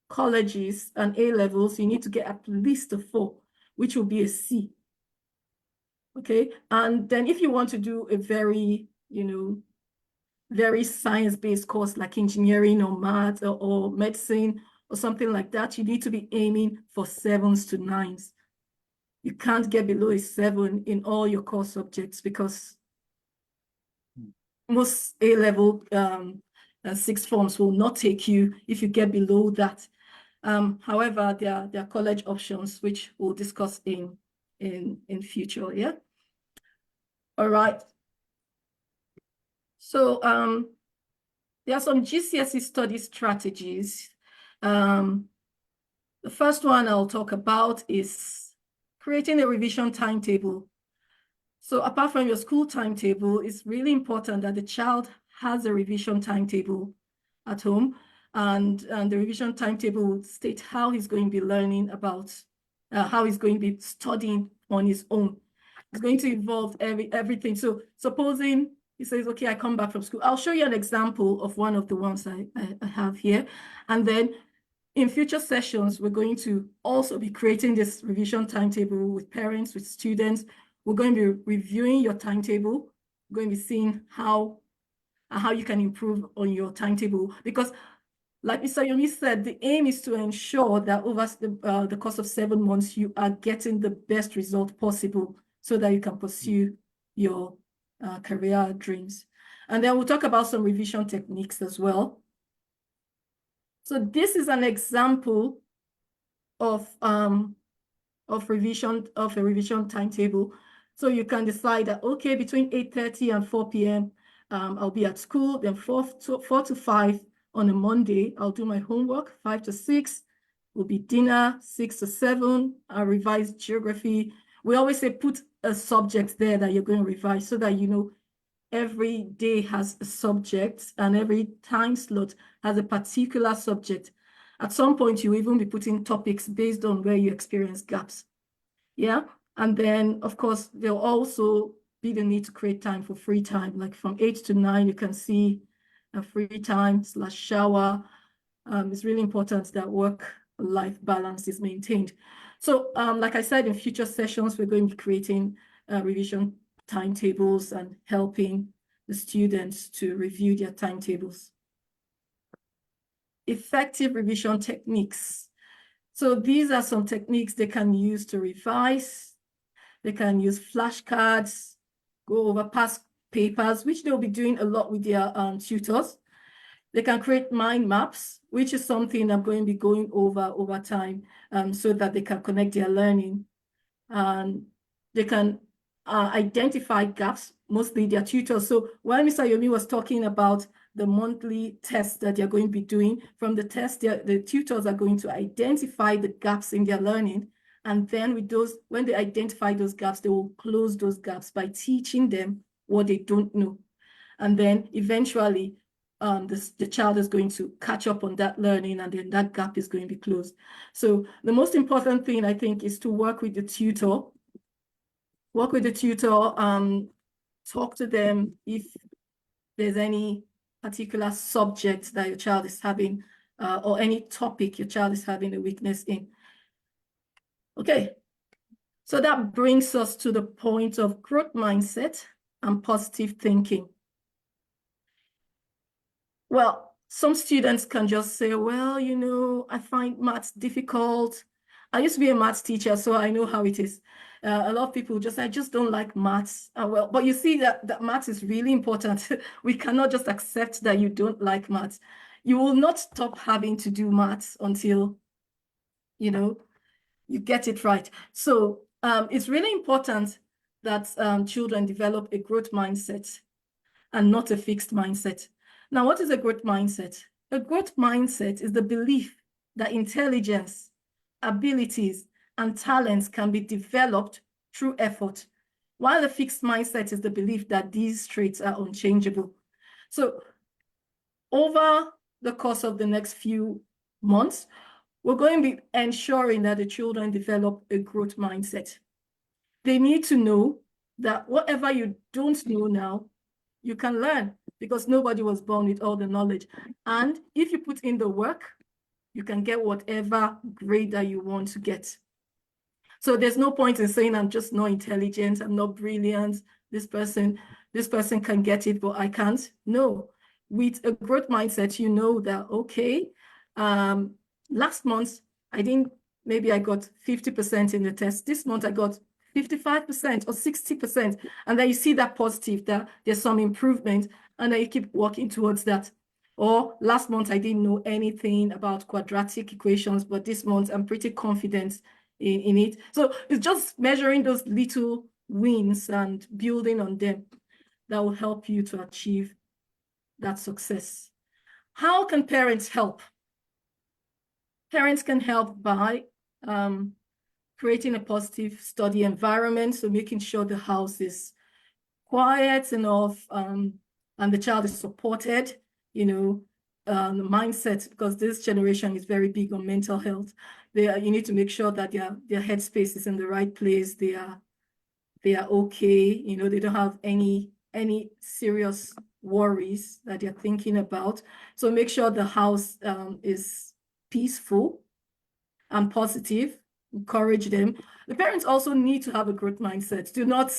colleges and A levels, you need to get at least a 4, which will be a C. Okay, and then if you want to do a very, very science-based course like engineering or math or medicine or something like that, you need to be aiming for 7s to 9s. You can't get below a 7 in all your core subjects, because most A-level sixth forms will not take you if you get below that. However, there are college options, which we'll discuss in future, yeah? All right. So there are some GCSE study strategies. The first one I'll talk about is creating a revision timetable. So apart from your school timetable, it's really important that the child has a revision timetable at home, and the revision timetable will state how he's going to be learning about, how he's going to be studying on his own. It's going to involve everything. So supposing he says, okay, I come back from school, I'll show you an example of one of the ones I have here. And then in future sessions, we're going to also be creating this revision timetable with parents, with students. We're going to be reviewing your timetable. We're going to be seeing how you can improve on your timetable, because like Mr. Yomi said, the aim is to ensure that over the course of 7 months, you are getting the best result possible so that you can pursue your career dreams. And then we'll talk about some revision techniques as well. So this is an example of a revision timetable. So you can decide that, okay, between 8:30 and 4 p.m., I'll be at school. Then 4 to 5 on a Monday, I'll do my homework. 5 to 6 will be dinner. 6 to 7, I'll revise geography. We always say put a subject there that you're going to revise, so that every day has a subject and every time slot has a particular subject. At some point, you even be putting topics based on where you experience gaps. Yeah. And then, of course, there'll also be the need to create time for free time. Like from 8 to 9, you can see a free time / shower. It's really important that work-life balance is maintained. So like I said, in future sessions, we're going to be creating revision timetables and helping the students to review their timetables. Effective revision techniques. So these are some techniques they can use to revise. They can use flashcards, go over past papers, which they'll be doing a lot with their tutors. They can create mind maps, which is something I'm going to be going over time, so that they can connect their learning. They can identify gaps, mostly their tutors. So while Mr. Yomi was talking about the monthly tests that they're going to be doing. From the test, the tutors are going to identify the gaps in their learning. And then with those, when they identify those gaps, they will close those gaps by teaching them what they don't know. And then eventually, the child is going to catch up on that learning, and then that gap is going to be closed. So the most important thing, I think, is to work with the tutor. Work with the tutor, talk to them if there's any particular subject that your child is having, or any topic your child is having a weakness in. Okay, so that brings us to the point of growth mindset and positive thinking. Well, some students can just say, well, you know, I find maths difficult. I used to be a maths teacher, so I know how it is. A lot of people just, I just don't like maths. Well, but you see that maths is really important. We cannot just accept that you don't like maths. You will not stop having to do maths until, you know, you get it right. So it's really important that children develop a growth mindset and not a fixed mindset. Now, what is a growth mindset? A growth mindset is the belief that intelligence, abilities, and talents can be developed through effort, while a fixed mindset is the belief that these traits are unchangeable. So over the course of the next few months, we're going to be ensuring that the children develop a growth mindset. They need to know that whatever you don't know now, you can learn, because nobody was born with all the knowledge. And if you put in the work, you can get whatever grade that you want to get. So there's no point in saying, I'm just not intelligent, I'm not brilliant, this person can get it, but I can't. No, with a growth mindset, you know that, okay, last month, maybe I got 50% in the test. This month I got 55% or 60%. And then you see that positive, that there's some improvement, and then you keep working towards that. Or last month I didn't know anything about quadratic equations, but this month I'm pretty confident in it. So it's just measuring those little wins and building on them that will help you to achieve that success. How can parents help? Parents can help by creating a positive study environment, so making sure the house is quiet enough, and the child is supported, you know, the mindset, because this generation is very big on mental health. You need to make sure that their headspace is in the right place. They are okay, you know, they don't have any serious worries that they're thinking about. So make sure the house is peaceful and positive. Encourage them. The parents also need to have a growth mindset. Do not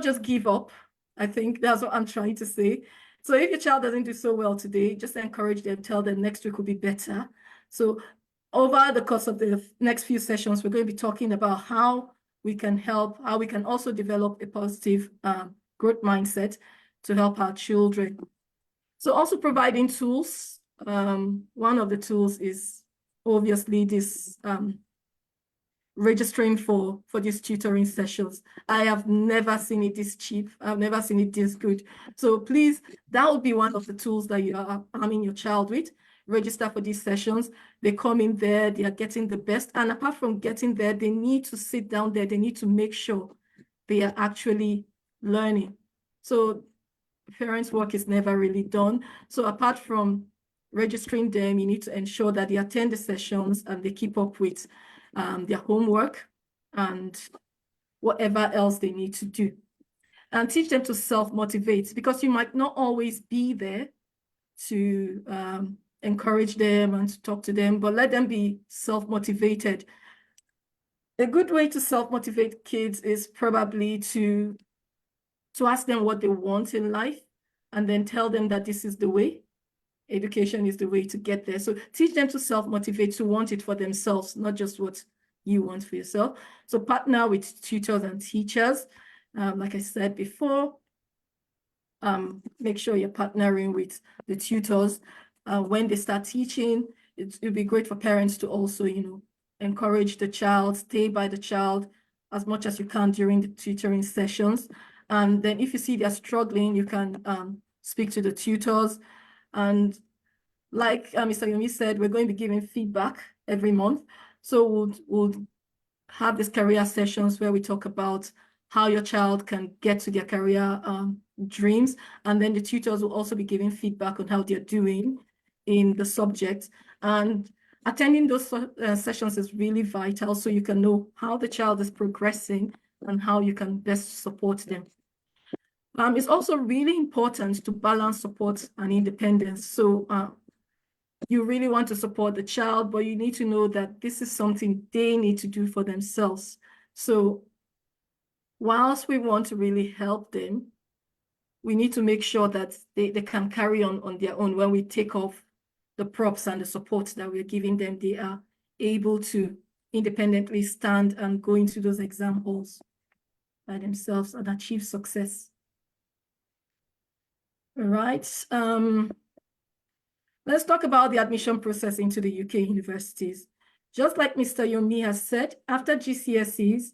just give up. I think that's what I'm trying to say. So if your child doesn't do so well today, just encourage them, tell them next week will be better. So over the course of the next few sessions, we're going to be talking about how we can help, how we can also develop a positive growth mindset to help our children. So also providing tools. One of the tools is obviously this registering for these tutoring sessions. I have never seen it this cheap. I've never seen it this good. So please, that would be one of the tools that you are arming your child with. Register for these sessions. They come in there, they are getting the best. And apart from getting there, they need to sit down there. They need to make sure they are actually learning. So parents' work is never really done. So apart from registering them, you need to ensure that they attend the sessions and they keep up with their homework and whatever else they need to do. And teach them to self-motivate, because you might not always be there to encourage them and to talk to them, but let them be self-motivated. A good way to self-motivate kids is probably to ask them what they want in life, and then tell them that this is the way. Education is the way to get there. So teach them to self-motivate, to want it for themselves, not just what you want for yourself. So partner with tutors and teachers. Like I said before, make sure you're partnering with the tutors. When they start teaching, it'd be great for parents to also, you know, encourage the child, stay by the child as much as you can during the tutoring sessions. And then if you see they're struggling, you can speak to the tutors. And like Mr. Yomi said, we're going to be giving feedback every month. So we'll have these career sessions where we talk about how your child can get to their career dreams. And then the tutors will also be giving feedback on how they're doing in the subject. And attending those sessions is really vital so you can know how the child is progressing and how you can best support them. It's also really important to balance support and independence. So you really want to support the child, but you need to know that this is something they need to do for themselves. So whilst we want to really help them, we need to make sure that they can carry on their own. When we take off the props and the support that we're giving them, they are able to independently stand and go into those examples by themselves and achieve success. All right. Let's talk about the admission process into the UK universities. Just like Mr. Yomi has said, after GCSEs,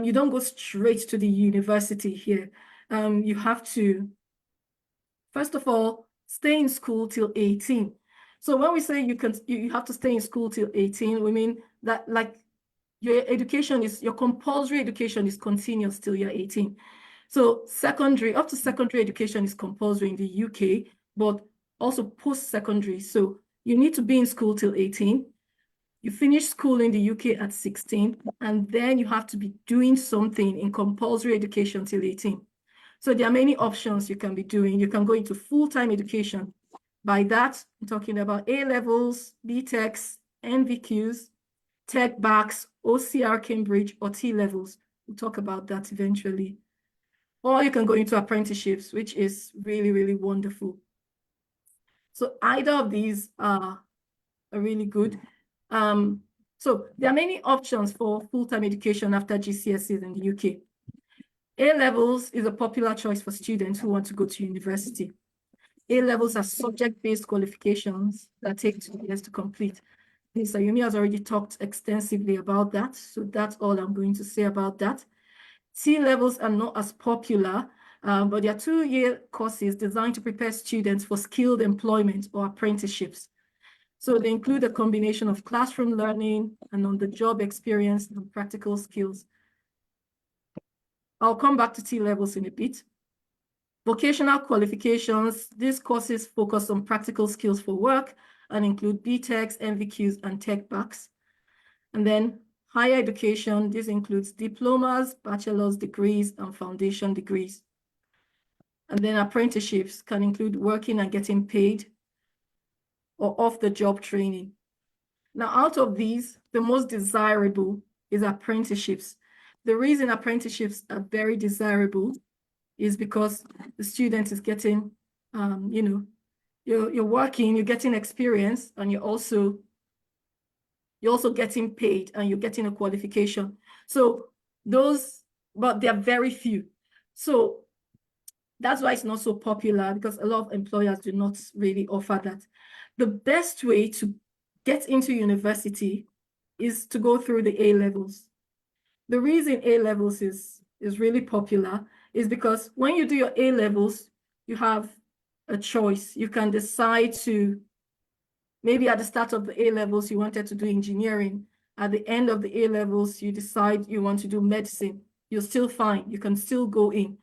you don't go straight to the university here. You have to, first of all, stay in school till 18. So when we say you have to stay in school till 18, we mean that like your compulsory education is continuous till you're 18. So up to secondary education is compulsory in the UK, but also post-secondary. So you need to be in school till 18. You finish school in the UK at 16, and then you have to be doing something in compulsory education till 18. So there are many options you can be doing. You can go into full-time education. By that, I'm talking about A-levels, BTECs, NVQs, Tech Backs, OCR Cambridge, or T-levels. We'll talk about that eventually. Or you can go into apprenticeships, which is really, really wonderful. So either of these are really good. So there are many options for full-time education after GCSEs in the UK. A-levels is a popular choice for students who want to go to university. A-levels are subject-based qualifications that take 2 years to complete. Mr. Yomi has already talked extensively about that, so that's all I'm going to say about that. T-levels are not as popular, but they are 2-year courses designed to prepare students for skilled employment or apprenticeships. So they include a combination of classroom learning and on-the-job experience and practical skills. I'll come back to T-levels in a bit. Vocational qualifications, these courses focus on practical skills for work and include BTECs, NVQs, and Tech Backs. And then higher education, this includes diplomas, bachelor's degrees, and foundation degrees. And then apprenticeships can include working and getting paid or off-the-job training. Now, out of these, the most desirable is apprenticeships. The reason apprenticeships are very desirable is because the student is getting, you're working, you're getting experience, and you're also getting paid, and you're getting a qualification. So but they're very few. So that's why it's not so popular, because a lot of employers do not really offer that. The best way to get into university is to go through the A-levels. The reason A-levels is really popular is because when you do your A-levels, you have a choice. You can decide to, maybe at the start of the A-levels, you wanted to do engineering. At the end of the A-levels, you decide you want to do medicine. You're still fine. You can still go in.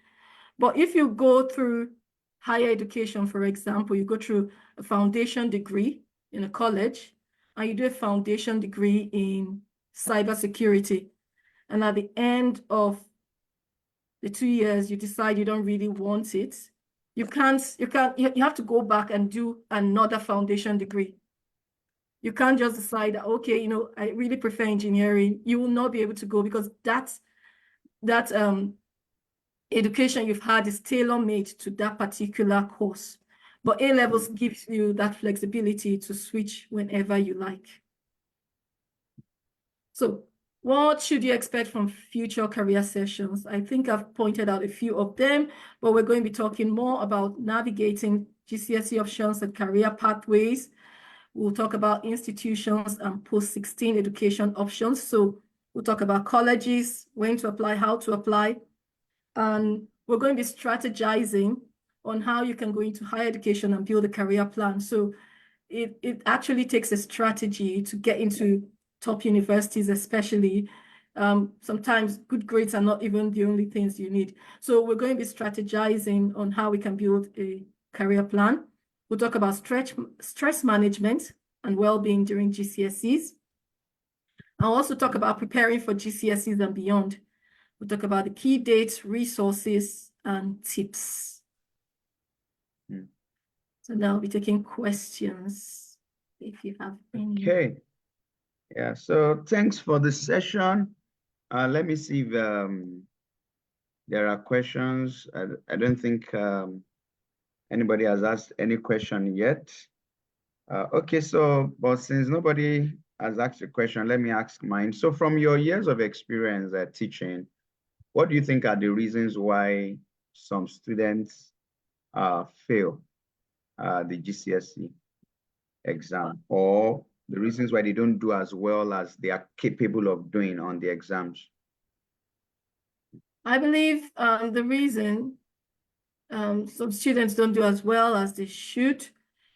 But if you go through higher education, for example, you go through a foundation degree in a college, and you do a foundation degree in cybersecurity. And at the end of the 2 years, you decide you don't really want it. You have to go back and do another foundation degree. You can't just decide that, okay, I really prefer engineering. You will not be able to go, because that education you've had is tailor-made to that particular course. But A-levels gives you that flexibility to switch whenever you like. So what should you expect from future career sessions? I think I've pointed out a few of them, but we're going to be talking more about navigating GCSE options and career pathways. We'll talk about institutions and post-16 education options. So we'll talk about colleges, when to apply, how to apply. And we're going to be strategizing on how you can go into higher education and build a career plan. So it actually takes a strategy to get into top universities, especially. Sometimes good grades are not even the only things you need. So we're going to be strategizing on how we can build a career plan. We'll talk about stress management and well-being during GCSEs. I'll also talk about preparing for GCSEs and beyond. We'll talk about the key dates, resources, and tips. So now I'll be taking questions if you have any. Okay. Yeah, so thanks for the session. Let me see if there are questions. I don't think anybody has asked any question yet. Okay, so, but since nobody has asked a question, let me ask mine. So from your years of experience at teaching, what do you think are the reasons why some students fail the GCSE exam, or the reasons why they don't do as well as they are capable of doing on the exams? I believe the reason some students don't do as well as they should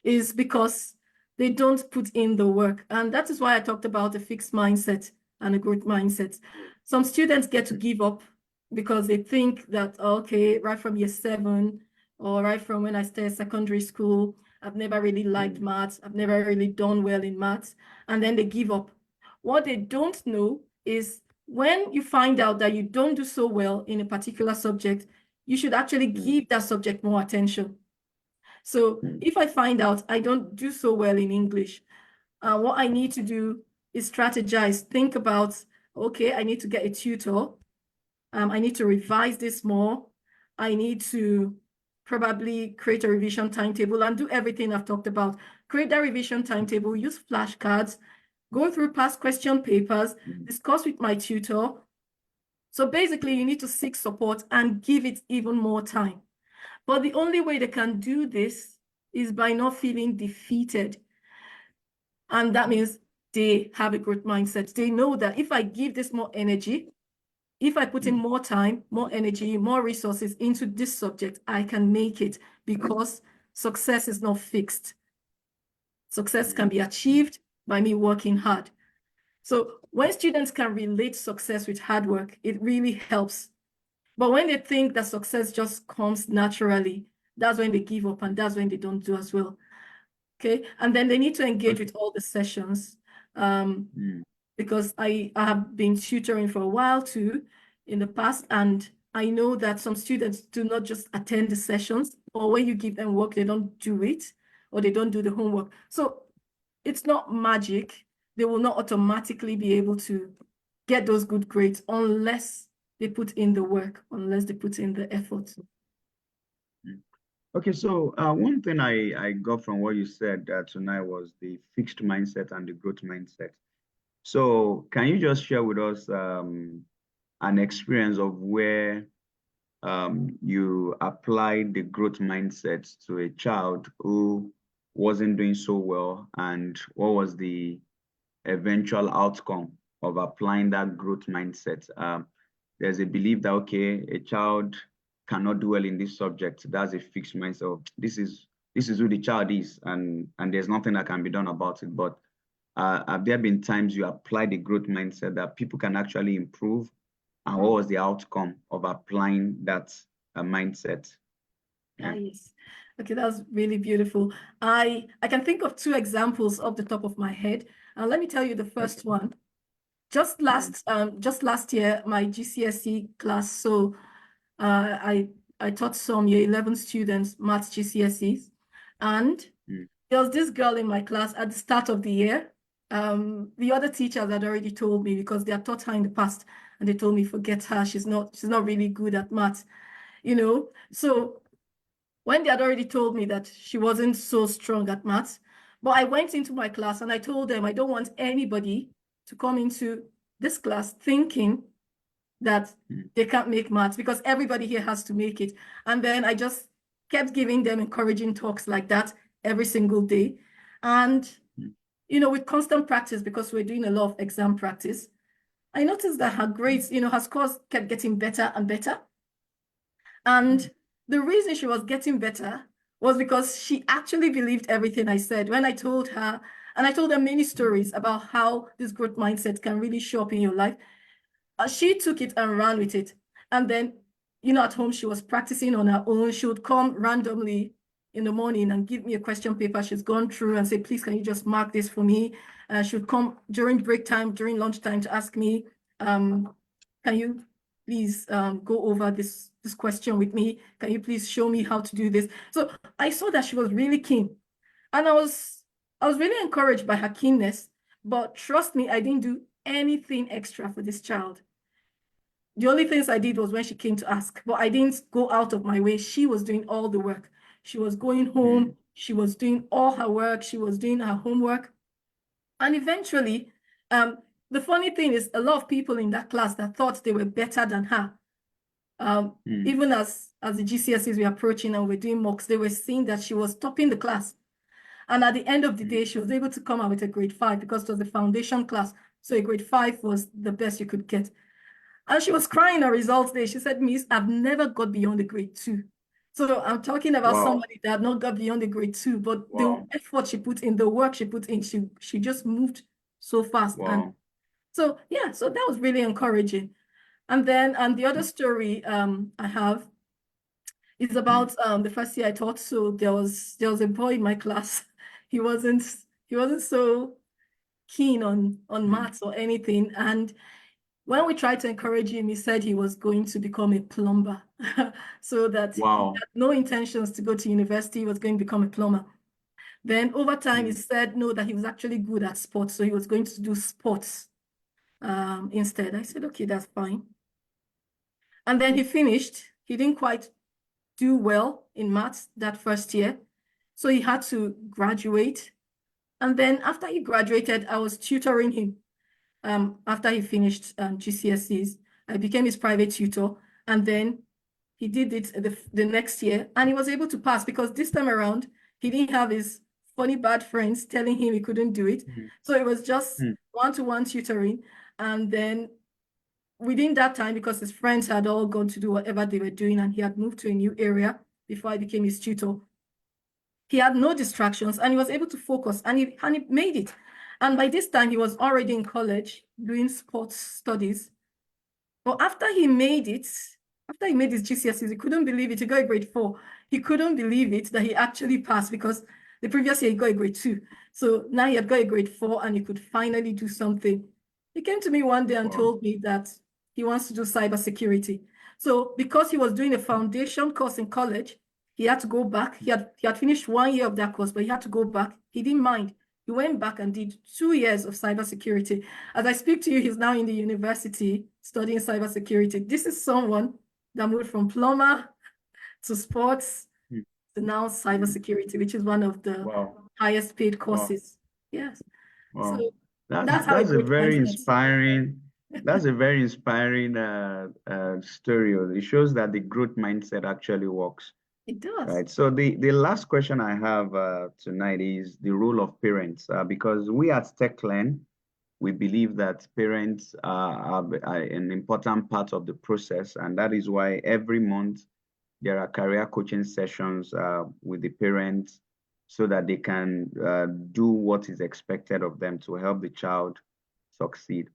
is because they don't put in the work. And that is why I talked about a fixed mindset and a growth mindset. Some students get to give up because they think that, okay, right from year 7 or right from when I started secondary school, I've never really liked maths. I've never really done well in maths. And then they give up. What they don't know is when you find out that you don't do so well in a particular subject, you should actually give that subject more attention. So if I find out I don't do so well in English, what I need to do is strategize, think about, okay, I need to get a tutor. I need to revise this more. I need to probably create a revision timetable and do everything I've talked about. Create that revision timetable, use flashcards, go through past question papers, discuss with my tutor. So basically, you need to seek support and give it even more time. But the only way they can do this is by not feeling defeated. And that means they have a growth mindset. They know that if I give this more energy, if I put in more time, more energy, more resources into this subject, I can make it, because success is not fixed. Success can be achieved by me working hard. So when students can relate success with hard work, it really helps. But when they think that success just comes naturally, that's when they give up, and that's when they don't do as well. Okay, and then they need to engage with all the sessions, because I have been tutoring for a while too in the past, and I know that some students do not just attend the sessions, or when you give them work, they don't do it, or they don't do the homework. So it's not magic. They will not automatically be able to get those good grades unless they put in the work, unless they put in the effort. Okay, so one thing I got from what you said tonight was the fixed mindset and the growth mindset. So can you just share with us an experience of where you applied the growth mindset to a child who wasn't doing so well, and what was the eventual outcome of applying that growth mindset? There's a belief that, okay, a child cannot do well in this subject. That's a fixed mindset of this is who the child is, and there's nothing that can be done about it. But have there been times you applied the growth mindset that people can actually improve? And what was the outcome of applying that mindset? Yeah. Yes. Okay, that's really beautiful. I can think of 2 examples off the top of my head. Let me tell you the first one. Just last year, my GCSE class. So I taught some year 11 students maths GCSEs, and there was this girl in my class at the start of the year. The other teachers had already told me, because they had taught her in the past, and they told me, forget her, she's not really good at maths, you know. So when they had already told me that she wasn't so strong at maths, but I went into my class and I told them I don't want anybody to come into this class thinking that they can't make maths, because everybody here has to make it. And then I just kept giving them encouraging talks like that every single day. And, you know, with constant practice, because we're doing a lot of exam practice, I noticed that her grades, you know, her scores kept getting better and better. And the reason she was getting better was because she actually believed everything I said. When I told her, and I told her many stories about how this growth mindset can really show up in your life, she took it and ran with it. And then, at home, she was practicing on her own. She would come randomly in the morning and give me a question paper she's gone through and say, please, can you just mark this for me? She would come during break time, during lunchtime to ask me, can you please go over this question with me? Can you please show me how to do this? So I saw that she was really keen. And I was really encouraged by her keenness, but trust me, I didn't do anything extra for this child. The only things I did was when she came to ask, but I didn't go out of my way. She was doing all the work. She was going home. She was doing all her work. She was doing her homework. And eventually, the funny thing is a lot of people in that class that thought they were better than her, even as the GCSEs were approaching and we're doing mocks, they were seeing that she was topping the class. And at the end of the day, she was able to come out with a grade 5 because it was the foundation class. So a grade 5 was the best you could get. And she was crying her results day. She said, Miss, I've never got beyond the grade 2. So I'm talking about somebody that had not got beyond the grade 2, but the effort she put in, the work she put in, she just moved so fast. And so, yeah, so that was really encouraging. And then the other story I have is about the first year I taught. So there was a boy in my class. He wasn't so keen on maths or anything. And when we tried to encourage him, he said he was going to become a plumber. So that he had no intentions to go to university, he was going to become a plumber. Then over time, he said no, that he was actually good at sports. So he was going to do sports instead. I said, okay, that's fine. And then he finished. He didn't quite do well in maths that first year. So he had to graduate. And then after he graduated, I was tutoring him. After he finished GCSEs, I became his private tutor. And then he did it the next year. And he was able to pass because this time around, he didn't have his funny bad friends telling him he couldn't do it. So it was just one-to-one tutoring. And then within that time, because his friends had all gone to do whatever they were doing and he had moved to a new area before I became his tutor, he had no distractions and he was able to focus and he made it. And by this time, he was already in college doing sports studies. But after he made his GCSEs, he couldn't believe it. He got a grade 4. He couldn't believe it that he actually passed because the previous year he got a grade 2. So now he had got a grade 4 and he could finally do something. He came to me one day and told me that he wants to do cybersecurity. So because he was doing a foundation course in college, he had to go back. He had finished 1 year of that course, but he had to go back. He didn't mind. He went back and did 2 years of cybersecurity. As I speak to you, he's now in the university studying cybersecurity. This is someone that moved from plumber to sports to now cybersecurity, which is one of the highest paid courses. Yes. So that's a very inspiring. That's a very inspiring story. It shows that the growth mindset actually works. It does. Right. So the last question I have tonight is the role of parents, because we at TechLearn, we believe that parents are an important part of the process, and that is why every month there are career coaching sessions with the parents so that they can do what is expected of them to help the child succeed.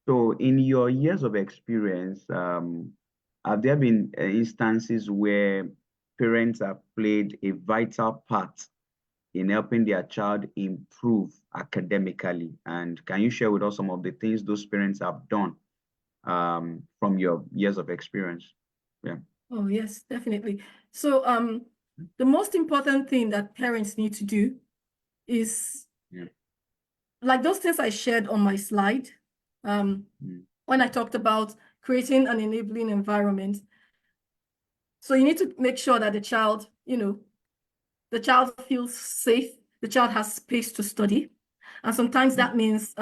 So in your years of experience, have there been instances where parents have played a vital part in helping their child improve academically? And can you share with us some of the things those parents have done from your years of experience? Yeah. Oh, yes, definitely. So the most important thing that parents need to do is like those things I shared on my slide when I talked about creating an enabling environment. So you need to make sure that the child, the child feels safe, the child has space to study. And sometimes that means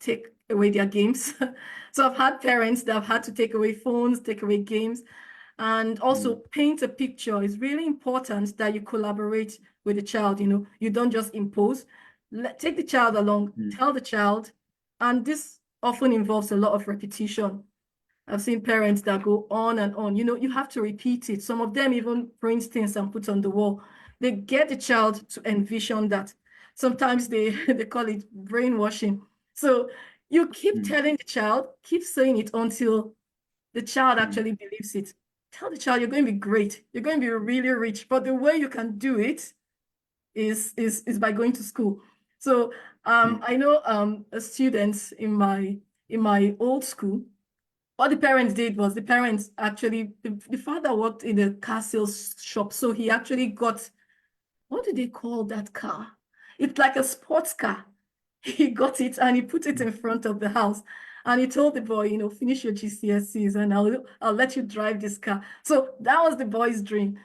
take away their games. So I've had parents that have had to take away phones, take away games, and also paint a picture. It's really important that you collaborate with the child. You don't just impose. Take the child along, tell the child, and this often involves a lot of repetition. I've seen parents that go on and on. You know, you have to repeat it. Some of them even print things and put on the wall. They get the child to envision that. Sometimes they, they call it brainwashing. So you keep telling the child, keep saying it until the child actually believes it. Tell the child you're going to be great. You're going to be really rich. But the way you can do it is by going to school. So I know a student in my old school. What the parents did was the parents actually, the father worked in a car sales shop. So he actually got, what do they call that car? It's like a sports car. He got it and he put it in front of the house. And he told the boy, you know, finish your GCSEs and I'll let you drive this car. So that was the boy's dream.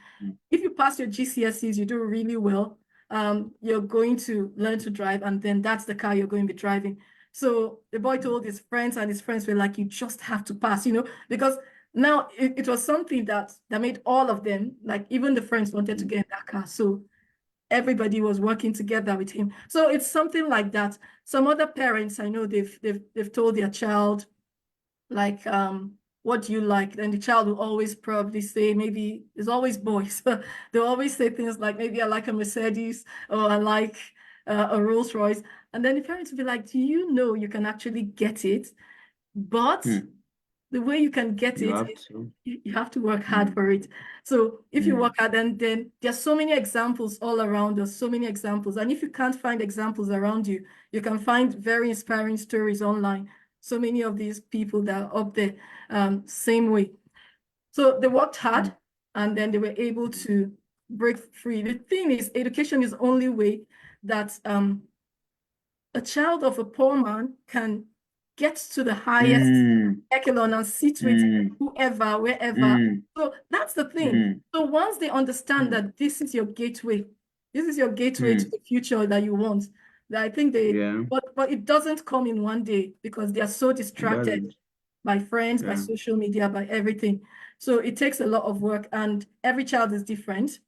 If you pass your GCSEs, you do really well. You're going to learn to drive, and then that's the car you're going to be driving. So the boy told his friends, and his friends were like, you just have to pass, you know, because now it was something that made all of them, like even the friends wanted to get in that car. So everybody was working together with him. So it's something like that. Some other parents, I know they've told their child, like, what do you like? Then the child will always probably say, maybe it's always boys. They'll always say things like, maybe I like a Mercedes, or I like a Rolls Royce. And then the parents will be like, do you know you can actually get it? But the way you can get You it have is to. you have to work hard for it. So if you work hard, then there's so many examples all around us, so many examples. And if you can't find examples around you, you can find very inspiring stories online. So many of these people that are up there, same way. So they worked hard and then they were able to break free. The thing is, education is the only way that a child of a poor man can get to the highest echelon and sit with whoever, wherever. So that's the thing. So once they understand that this is your gateway to the future that you want, that I think Yeah, but it doesn't come in one day because they are so it distracted doesn't. by friends, by Yeah. social media, by everything. So it takes a lot of work, and every child is different.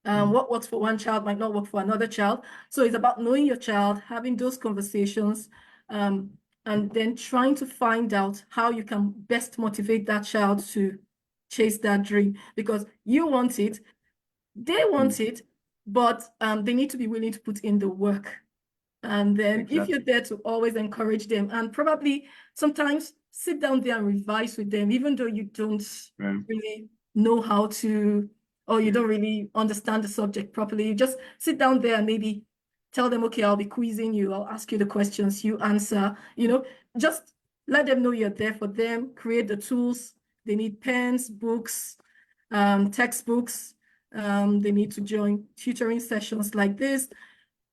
What works for one child might not work for another child. So it's about knowing your child, having those conversations, and then trying to find out how you can best motivate that child to chase that dream, because you want it, they want it, but they need to be willing to put in the work. And then if you're Exactly. there to always encourage them, and probably sometimes sit down there and revise with them, even though you don't Yeah. really know how to, or you Yeah. don't really understand the subject properly, you just sit down there and maybe tell them, okay, I'll be quizzing you, I'll ask you the questions, you answer, you know, just let them know you're there for them, create the tools. They need pens, books, textbooks. They need to join tutoring sessions like this,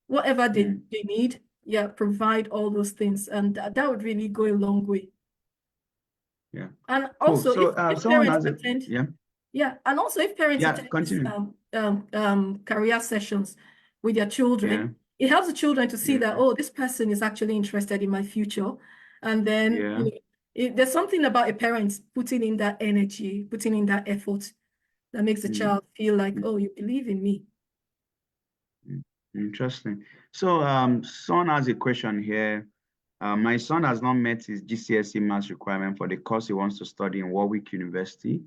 whatever they need, yeah, provide all those things. And that would really go a long way. Yeah. And Cool. also So if someone parents has a attend, yeah. yeah, and also if parents Yeah, attend these continue. career sessions with their Yeah. children, it helps the children to see that, Yeah. oh, this person is actually interested in my future. And then, Yeah. you know, there's something about a parent putting in that energy, putting in that effort that makes the child feel like, oh, you believe in me. Interesting. So son has a question here. My son has not met his GCSE maths requirement for the course he wants to study in Warwick University.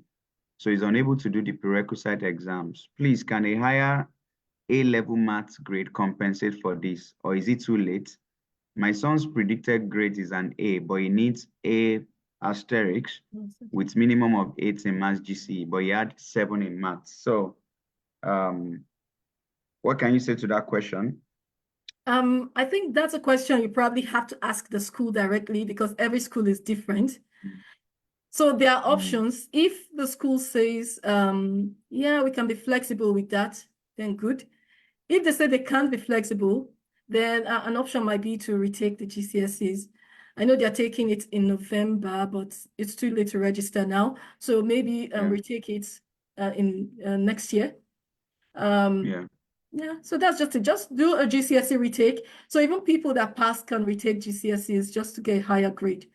So he's unable to do the prerequisite exams. Please, can a higher A-level maths grade compensate for this, or is it too late? My son's predicted grade is an A, but he needs A asterisk with minimum of 8 in maths GCE, but he had 7 in maths. So what can you say to that question? I think that's a question you probably have to ask the school directly, because every school is different. So there are options. If the school says, yeah, we can be flexible with that, then good. If they say they can't be flexible, then an option might be to retake the GCSEs. I know they're taking it in November, but it's too late to register now. So maybe retake it in next year. Yeah. Yeah, so that's just it. Just do a GCSE retake. So even people that pass can retake GCSEs just to get a higher grade.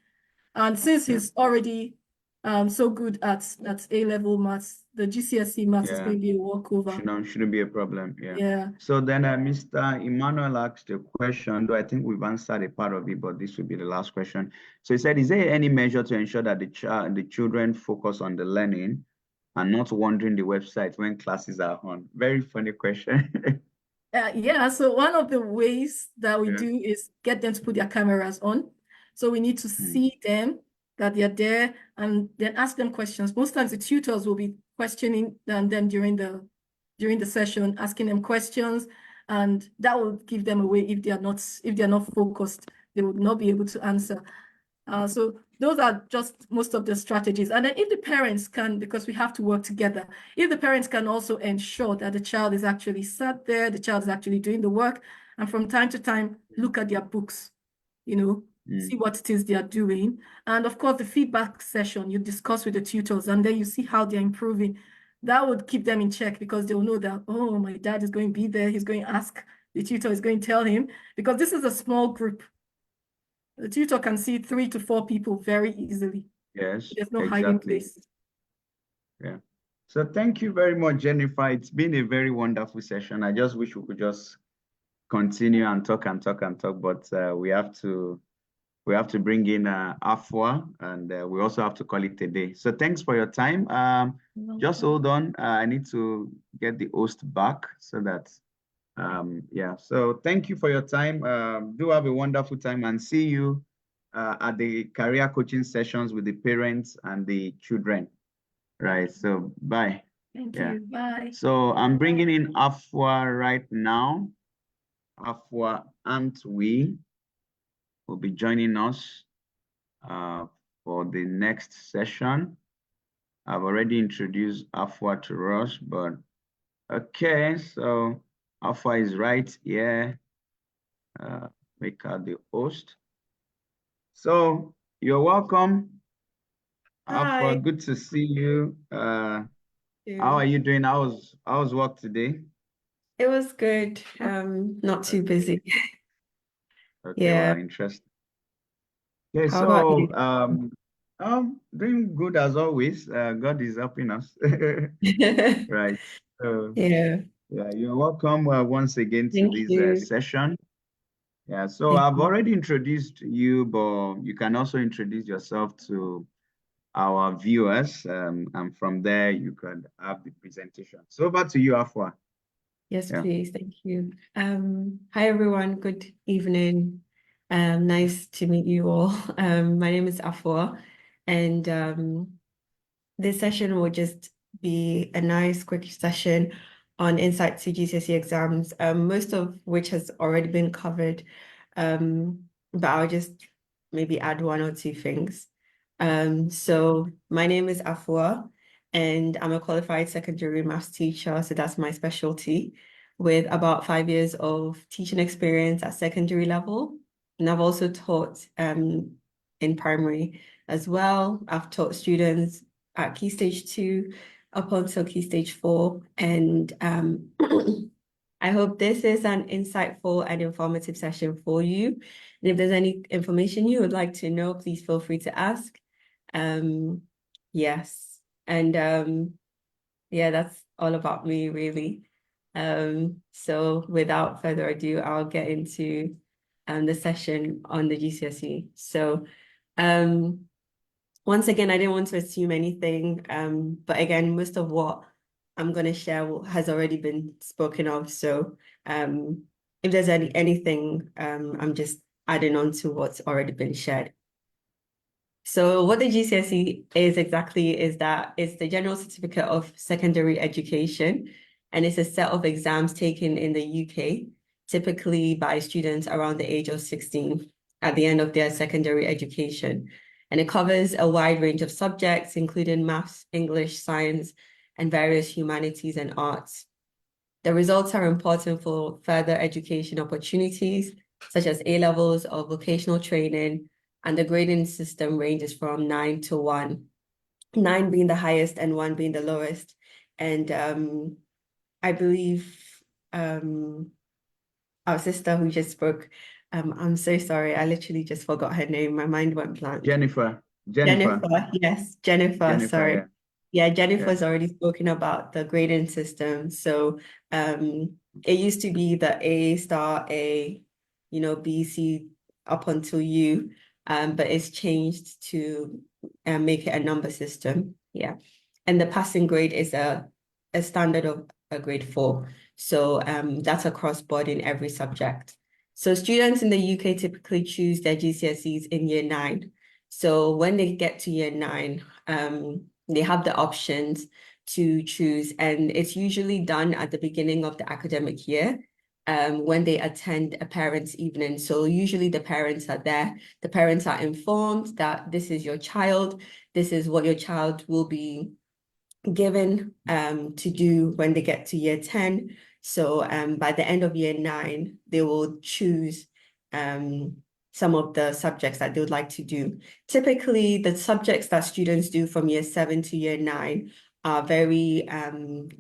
And since Yeah. he's already so good at A-level maths. The GCSE maths is Yeah. going to be a walkover. Shouldn't be a problem. Yeah. Yeah. So then Mr. Emmanuel asked a question, though I think we've answered a part of it, but this will be the last question. So he said, is there any measure to ensure that the children focus on the learning and not wandering the website when classes are on? Very funny question. Yeah, so one of the ways that we Yeah. do is get them to put their cameras on. So we need to Hmm. see them, that they're there, and then ask them questions. Most times the tutors will be questioning them during the session, asking them questions, and that will give them away if they are not focused, they would not be able to answer. So those are just most of the strategies. And then if the parents can, because we have to work together, if the parents can also ensure that the child is actually sat there, the child is actually doing the work, and from time to time, look at their books, see what it is they are doing. And of course, the feedback session, you discuss with the tutors, and then you see how they're improving. That would keep them in check because they'll know that, oh, my dad is going to be there. He's going to ask, the tutor is going to tell him, because this is a small group. The tutor can see 3 to 4 people very easily. Yes, There's no hiding exactly. place. Yeah. So thank you very much, Jennifer. It's been a very wonderful session. I just wish we could just continue and talk and talk and talk, but we have to bring in Afua, and we also have to call it a day. So thanks for your time. Just hold on. I need to get the host back so that, yeah. So thank you for your time. Do have a wonderful time and see you at the career coaching sessions with the parents and the children. Right. So bye. Thank Yeah. you. Bye. So I'm bringing in Afua right now. Afua Antwi will be joining us for the next session. I've already introduced Afua to us, but okay, so Afua is right here. Make her the host. So you're welcome. Hi. Afua, good to see you. How are It you doing? How's work today? was good. Not too busy. Okay, Yeah. well, interesting. Okay, How about so you? doing good as always. God is helping us. Right. So Yeah. yeah, you're welcome once again to Thank this you. session. Yeah, so Thank I've you. already introduced you, but you can also introduce yourself to our viewers, and from there you can have the presentation. So over to you, Afua. Yes, Yeah. please. Thank you. Hi everyone. Good evening. Nice to meet you all. My name is Afua, and this session will just be a nice quick session on insight to GCSE exams, most of which has already been covered. But I'll just maybe add one or two things. So my name is Afua, and I'm a qualified secondary maths teacher, so that's my specialty, with about 5 years of teaching experience at secondary level. And I've also taught in primary as well. I've taught students at Key Stage 2 up until Key Stage 4. And I hope this is an insightful and informative session for you. And if there's any information you would like to know, please feel free to ask. Yes. And yeah, that's all about me, really. So without further ado, I'll get into the session on the GCSE. So once again, I didn't want to assume anything, but again, most of what I'm going to share has already been spoken of. So if there's anything, I'm just adding on to what's already been shared. So what the GCSE is exactly is that it's the General Certificate of Secondary Education, and it's a set of exams taken in the UK, typically by students around the age of 16 at the end of their secondary education. And it covers a wide range of subjects, including maths, English, science, and various humanities and arts. The results are important for further education opportunities, such as A-levels or vocational training, and the grading system ranges from 9 to 1, 9 being the highest and 1 being the lowest. And I believe our sister who just spoke, I'm so sorry, I literally just forgot her name. My mind went blank. Jennifer. Jennifer. Yes, Jennifer, sorry. Jennifer, Yeah, yeah. Jennifer's already spoken about the grading system. So it used to be the A star A, B, C up until U, but it's changed to make it a number system. Yeah. And the passing grade is a standard of a grade 4. So that's across board in every subject. So students in the UK typically choose their GCSEs in year 9. So when they get to year 9, they have the options to choose, and it's usually done at the beginning of the academic year, when they attend a parents' evening. So usually the parents are there. The parents are informed that this is your child, this is what your child will be given to do when they get to year 10. So by the end of year 9, they will choose some of the subjects that they would like to do. Typically, the subjects that students do from year 7 to year 9 are very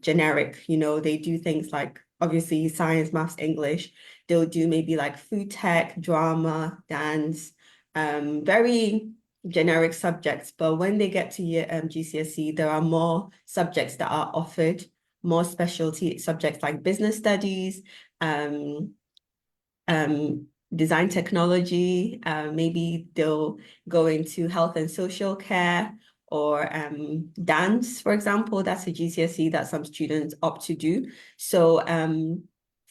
generic. They do things like, obviously, science, maths, English. They'll do maybe like food tech, drama, dance, very generic subjects. But when they get to year GCSE, there are more subjects that are offered, more specialty subjects like business studies, design technology, maybe they'll go into health and social care, or dance, for example. That's a GCSE that some students opt to do. So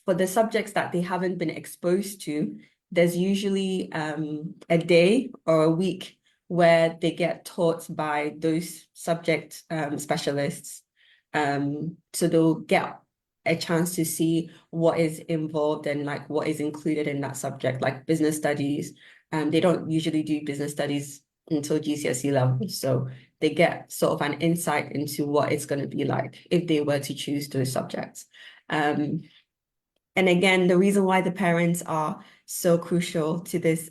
for the subjects that they haven't been exposed to, there's usually a day or a week where they get taught by those subject specialists. So they'll get a chance to see what is involved and like what is included in that subject, like business studies. They don't usually do business studies until GCSE level. So they get sort of an insight into what it's going to be like if they were to choose those subjects. And again, the reason why the parents are so crucial to this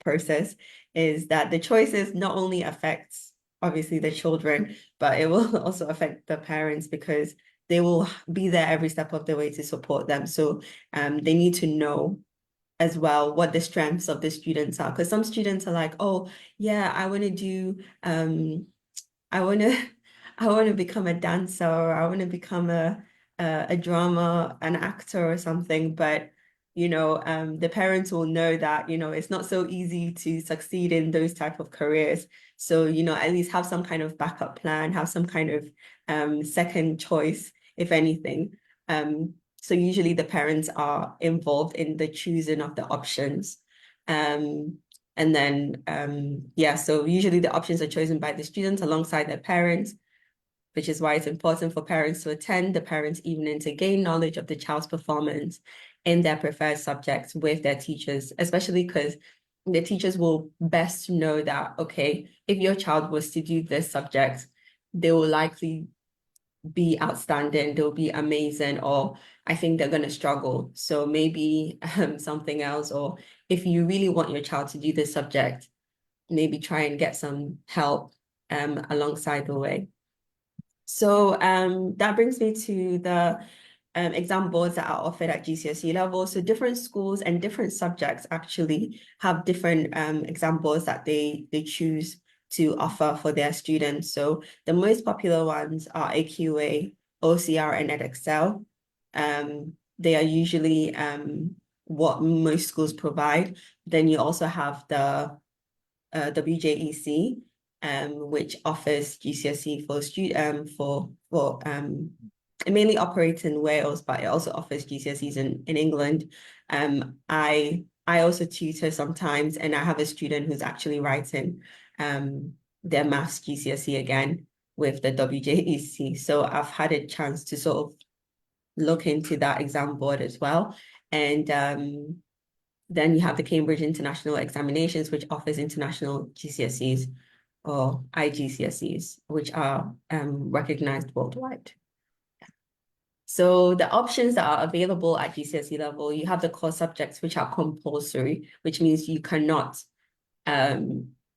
process is that the choices not only affects obviously the children, but it will also affect the parents, because they will be there every step of the way to support them. So they need to know as well what the strengths of the students are, because some students are like, oh yeah, I want to do I want to I want to become a dancer, or I want to become a drama, an actor or something. But the parents will know that it's not so easy to succeed in those type of careers. So at least have some kind of backup plan, have some kind of second choice, if anything. So usually the parents are involved in the choosing of the options. And then, so usually the options are chosen by the students alongside their parents, which is why it's important for parents to attend the parents' evening to gain knowledge of the child's performance in their preferred subjects with their teachers, especially because the teachers will best know that, okay, if your child was to do this subject, they will likely be outstanding, they'll be amazing, or I think they're going to struggle. So maybe something else, or if you really want your child to do this subject, maybe try and get some help alongside the way. So that brings me to the exam boards that are offered at GCSE level. So different schools and different subjects actually have different exam boards that they choose to offer for their students. So the most popular ones are AQA, OCR, and EdExcel. They are usually what most schools provide. Then you also have the WJEC, which offers GCSE for it mainly operates in Wales, but it also offers GCSEs in England. I also tutor sometimes, and I have a student who's actually writing their maths GCSE again with the WJEC. So I've had a chance to sort of look into that exam board as well. And then you have the Cambridge International Examinations, which offers international GCSEs or IGCSEs, which are recognized worldwide. So the options that are available at GCSE level, you have the core subjects, which are compulsory, which means you cannot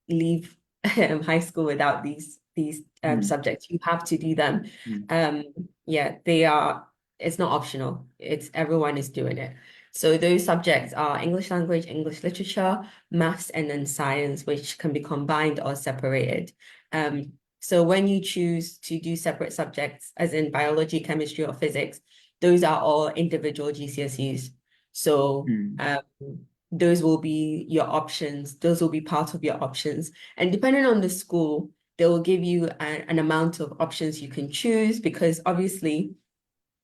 leave high school without these subjects. You have to do them. They are, it's not optional. Everyone is doing it. So those subjects are English language, English literature, maths, and then science, which can be combined or separated. So when you choose to do separate subjects, as in biology, chemistry, or physics, those are all individual GCSEs. So those will be your options. Those will be part of your options. And depending on the school, they will give you an amount of options you can choose, because obviously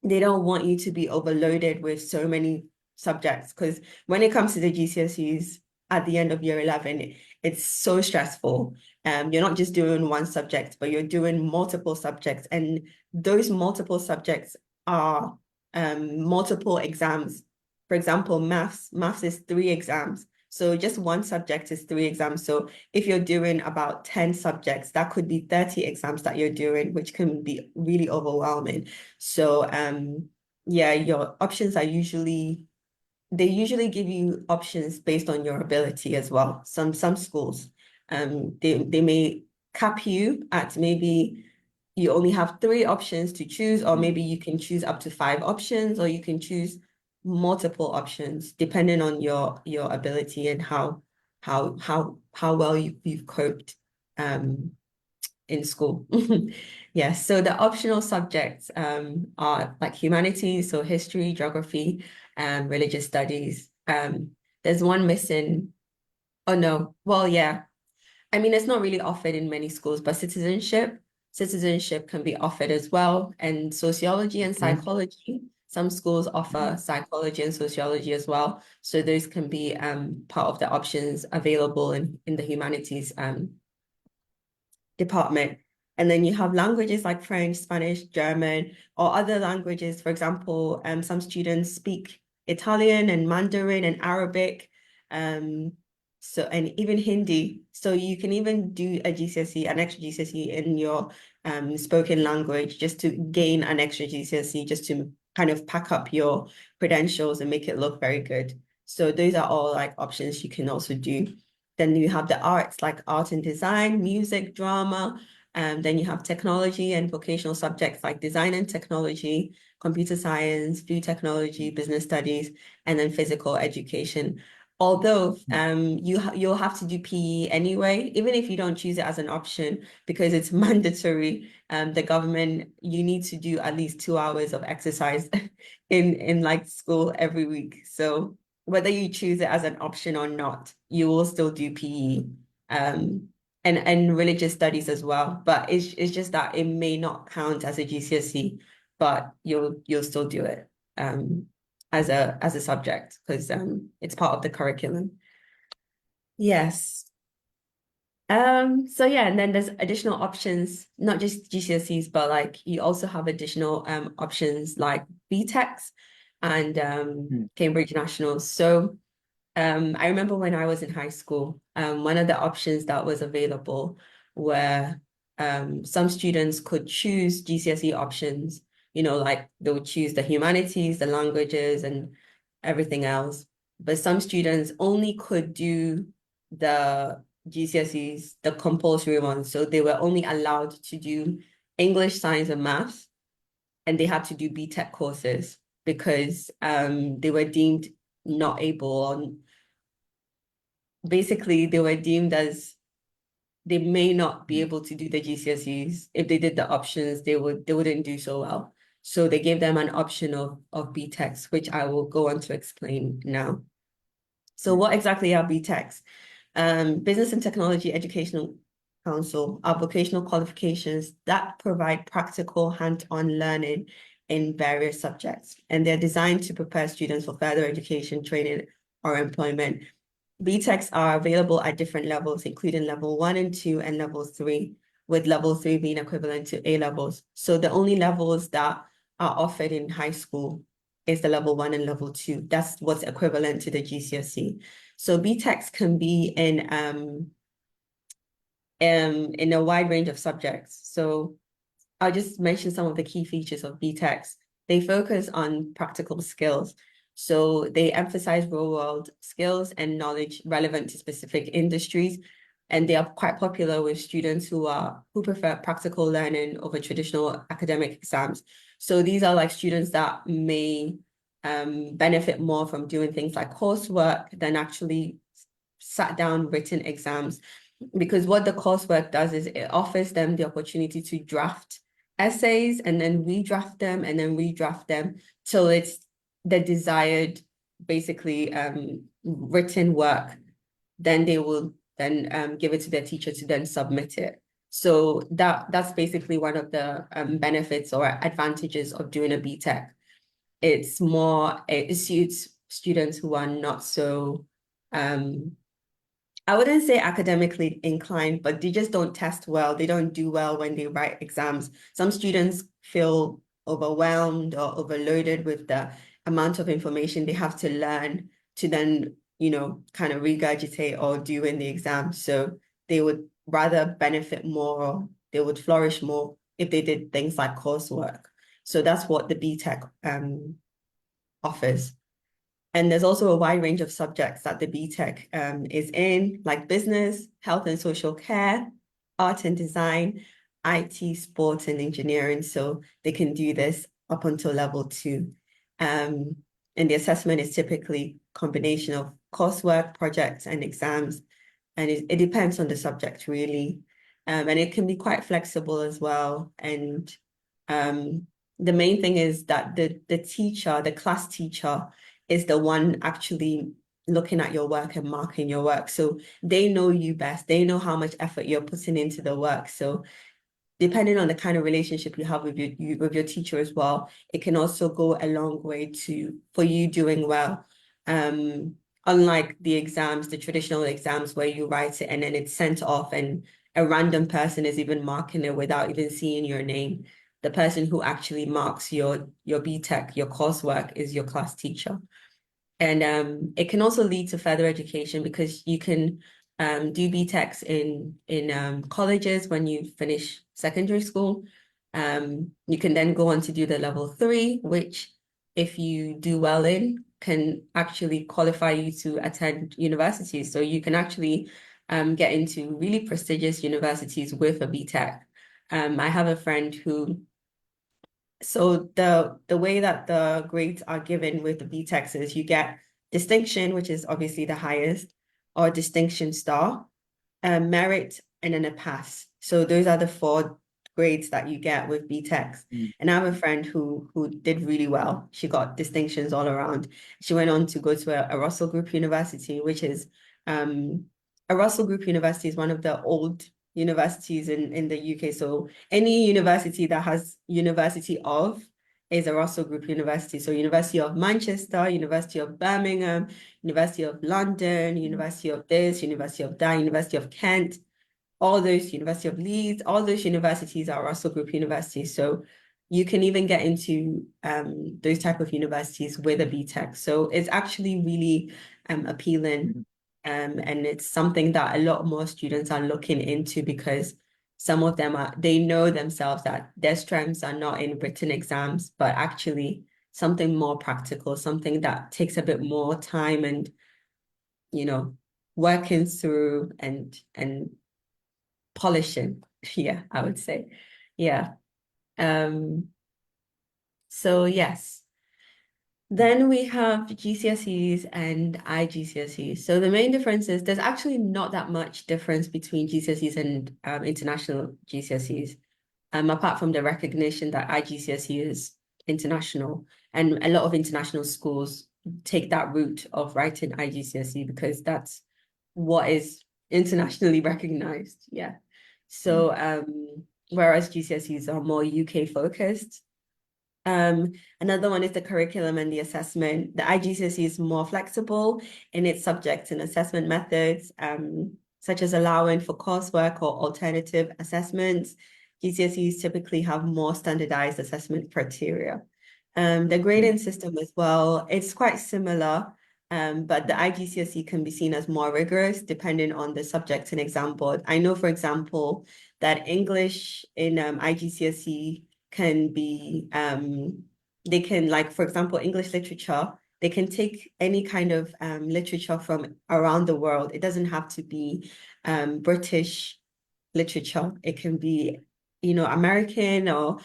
they don't want you to be overloaded with so many subjects. Because when it comes to the GCSEs at the end of year 11, it's so stressful. You're not just doing one subject, but you're doing multiple subjects. And those multiple subjects are multiple exams. For example, maths is 3 exams. So just one subject is 3 exams. So if you're doing about 10 subjects, that could be 30 exams that you're doing, which can be really overwhelming. So yeah, your options are they usually give you options based on your ability as well. Some schools, they may cap you at maybe you only have 3 options to choose, or maybe you can choose up to 5 options, or you can choose multiple options depending on your ability and how well you've coped in school. Yes, so the optional subjects are like humanities, so history, geography, and religious studies. There's one missing. Oh no, well, yeah. I mean, it's not really offered in many schools, but citizenship can be offered as well. And sociology and psychology. Some schools offer psychology and sociology as well. So those can be part of the options available in the humanities department. And then you have languages like French, Spanish, German, or other languages. For example, some students speak Italian and Mandarin and Arabic, so and even Hindi. So you can even do a GCSE, an extra GCSE in your spoken language, just to gain an extra GCSE, just to kind of pack up your credentials and make it look very good. So those are all like options you can also do. Then you have the arts like art and design, music, drama. Then you have technology and vocational subjects like design and technology, computer science, food technology, business studies, and then physical education. Although you'll have to do PE anyway, even if you don't choose it as an option, because it's mandatory. The government, you need to do at least 2 hours of exercise in like school every week. So whether you choose it as an option or not, you will still do PE and religious studies as well. But it's just that it may not count as a GCSE, but you'll still do it as a subject, because it's part of the curriculum. Yes. So yeah, and then there's additional options, not just GCSEs, but like you also have additional options like BTECs and Cambridge Nationals. So I remember when I was in high school, one of the options that was available were some students could choose GCSE options, like they would choose the humanities, the languages, and everything else. But some students only could do the GCSEs, the compulsory ones. So they were only allowed to do English, science, and maths, and they had to do BTEC courses because they were deemed not able, or basically they were deemed as they may not be able to do the GCSEs. If they did the options, they wouldn't do so well. So they gave them an option of BTECs, which I will go on to explain now. So what exactly are BTECs? Business and Technology Educational Council are vocational qualifications that provide practical hands-on learning in various subjects, and they're designed to prepare students for further education, training, or employment. BTECs are available at different levels, including level 1 and 2 and level 3, with level 3 being equivalent to A levels. So the only levels that are offered in high school is the level 1 and level 2. That's what's equivalent to the GCSE. So BTECs can be in a wide range of subjects. So I'll just mention some of the key features of BTECs. They focus on practical skills. So they emphasize real-world skills and knowledge relevant to specific industries. And they are quite popular with students who prefer practical learning over traditional academic exams. So these are like students that may benefit more from doing things like coursework than actually sat down written exams. Because what the coursework does is it offers them the opportunity to draft essays and then redraft them and then redraft them till it's the desired, basically, written work. Then they will then give it to their teacher to then submit it. So that's basically one of the benefits or advantages of doing a BTEC. It suits students who are not so I wouldn't say academically inclined, but they just don't test well. They don't do well when they write exams. Some students feel overwhelmed or overloaded with the amount of information they have to learn to then, kind of regurgitate or do in the exam. So they would rather benefit more, or they would flourish more if they did things like coursework. So that's what the BTEC offers. And there's also a wide range of subjects that the BTEC is in, like business, health and social care, art and design, IT, sports and engineering. So they can do this up until level 2. And the assessment is typically a combination of coursework, projects, and exams. And it depends on the subject, really. And it can be quite flexible as well. And the main thing is that the teacher, the class teacher, is the one actually looking at your work and marking your work. So they know you best. They know how much effort you're putting into the work. So depending on the kind of relationship you have with your teacher as well, it can also go a long way for you doing well. Unlike the exams, the traditional exams where you write it and then it's sent off and a random person is even marking it without even seeing your name. The person who actually marks your BTEC, your coursework, is your class teacher. And it can also lead to further education because you can do BTECs in colleges when you finish secondary school. You can then go on to do the level 3, which if you do well in, can actually qualify you to attend universities. So you can actually get into really prestigious universities with a BTEC. I have a friend who So the way that the grades are given with the BTECs is you get distinction, which is obviously the highest, or distinction star, merit, and then a pass. So those are the 4 grades that you get with BTECs. And I have a friend who did really well. She got distinctions all around. She went on to go to a Russell Group University, which is a Russell Group University is one of the old universities in the UK. So any university that has university of is a Russell Group University. So University of Manchester, University of Birmingham, University of London, University of this, University of that, University of Kent, all those, University of Leeds, all those universities are Russell Group universities. So you can even get into those type of universities with a BTEC. So it's actually really appealing. And it's something that a lot more students are looking into because some of them they know themselves that their strengths are not in written exams, but actually something more practical, something that takes a bit more time and, working through and polishing. Yeah, I would say. Yeah. So yes. Then we have GCSEs and IGCSEs. So the main difference is there's actually not that much difference between GCSEs and international GCSEs, apart from the recognition that IGCSE is international. And a lot of international schools take that route of writing IGCSE because that's what is internationally recognized. Yeah. So whereas GCSEs are more UK focused. Another one is the curriculum and the assessment. The IGCSE is more flexible in its subject and assessment methods, such as allowing for coursework or alternative assessments. GCSEs typically have more standardized assessment criteria. The grading system as well, it's quite similar, but the IGCSE can be seen as more rigorous depending on the subject and exam board. I know, for example, that English in IGCSE can be, they can, like, for example, English literature, they can take any kind of literature from around the world. It doesn't have to be British literature. It can be, American or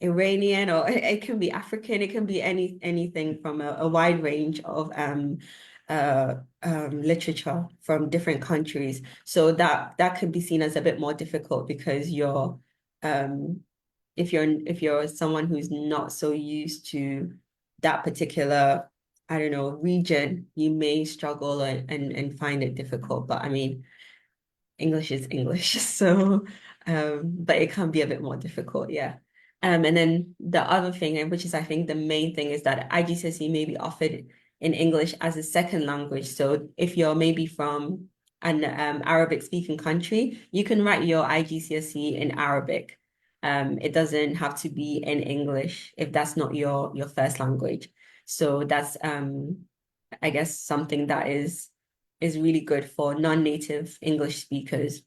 Iranian, or it can be African, it can be anything from a wide range of literature from different countries. So that could be seen as a bit more difficult because if you're someone who's not so used to that particular, I don't know, region, you may struggle and find it difficult. But I mean, English is English, so but it can be a bit more difficult, yeah. And then the other thing, and which is I think the main thing, is that IGCSE may be offered in English as a second language. So if you're maybe from an Arabic speaking country, you can write your IGCSE in Arabic. It doesn't have to be in English if that's not your first language. So that's I guess something that is really good for non-native English speakers.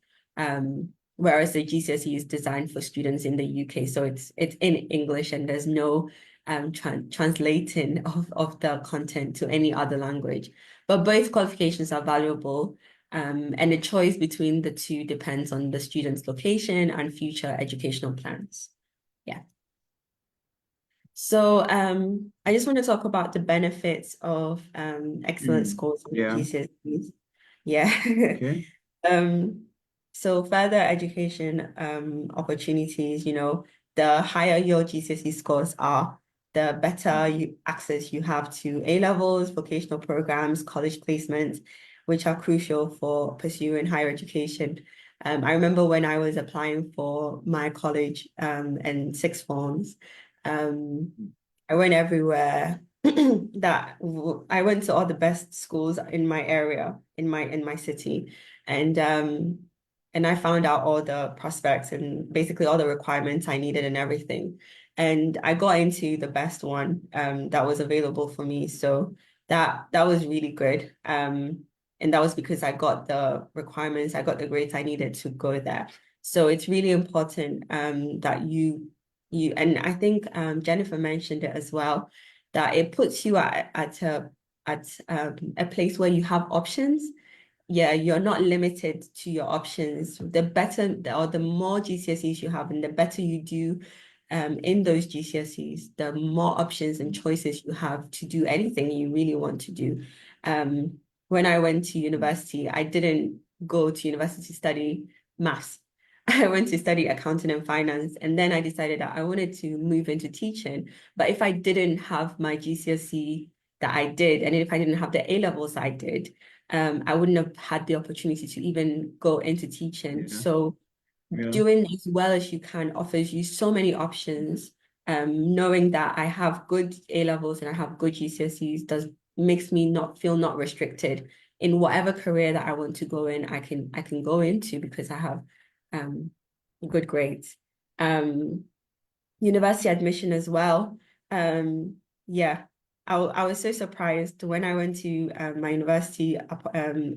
Whereas the GCSE is designed for students in the UK, so it's in English and there's no translating of the content to any other language. But both qualifications are valuable, and the choice between the two depends on the student's location and future educational plans. Yeah. So I just want to talk about the benefits of excellent scores in Yeah. GCSEs. Yeah. Okay. So further education opportunities, the higher your GCSE scores are, the better access you have to A-levels, vocational programs, college placements, which are crucial for pursuing higher education. I remember when I was applying for my college and sixth forms, I went everywhere. I went to all the best schools in my area, in my city, and I found out all the prospects and basically all the requirements I needed and everything. And I got into the best one that was available for me. So that was really good. And that was because I got the requirements, I got the grades I needed to go there. So it's really important that and I think Jennifer mentioned it as well, that it puts you at a place where you have options. Yeah, you're not limited to your options. The better or the more GCSEs you have and the better you do in those GCSEs, the more options and choices you have to do anything you really want to do. When I went to university, I didn't go to university to study maths. I went to study accounting and finance, and then I decided that I wanted to move into teaching. But if I didn't have my GCSE that I did, and if I didn't have the A-levels I did, I wouldn't have had the opportunity to even go into teaching. Yeah. So doing as well as you can offers you so many options. Knowing that I have good A-levels and I have good GCSEs makes me not feel not restricted in whatever career that I want to go in. I can go into because I have good grades. University admission as well. Yeah, I was so surprised when I went to my university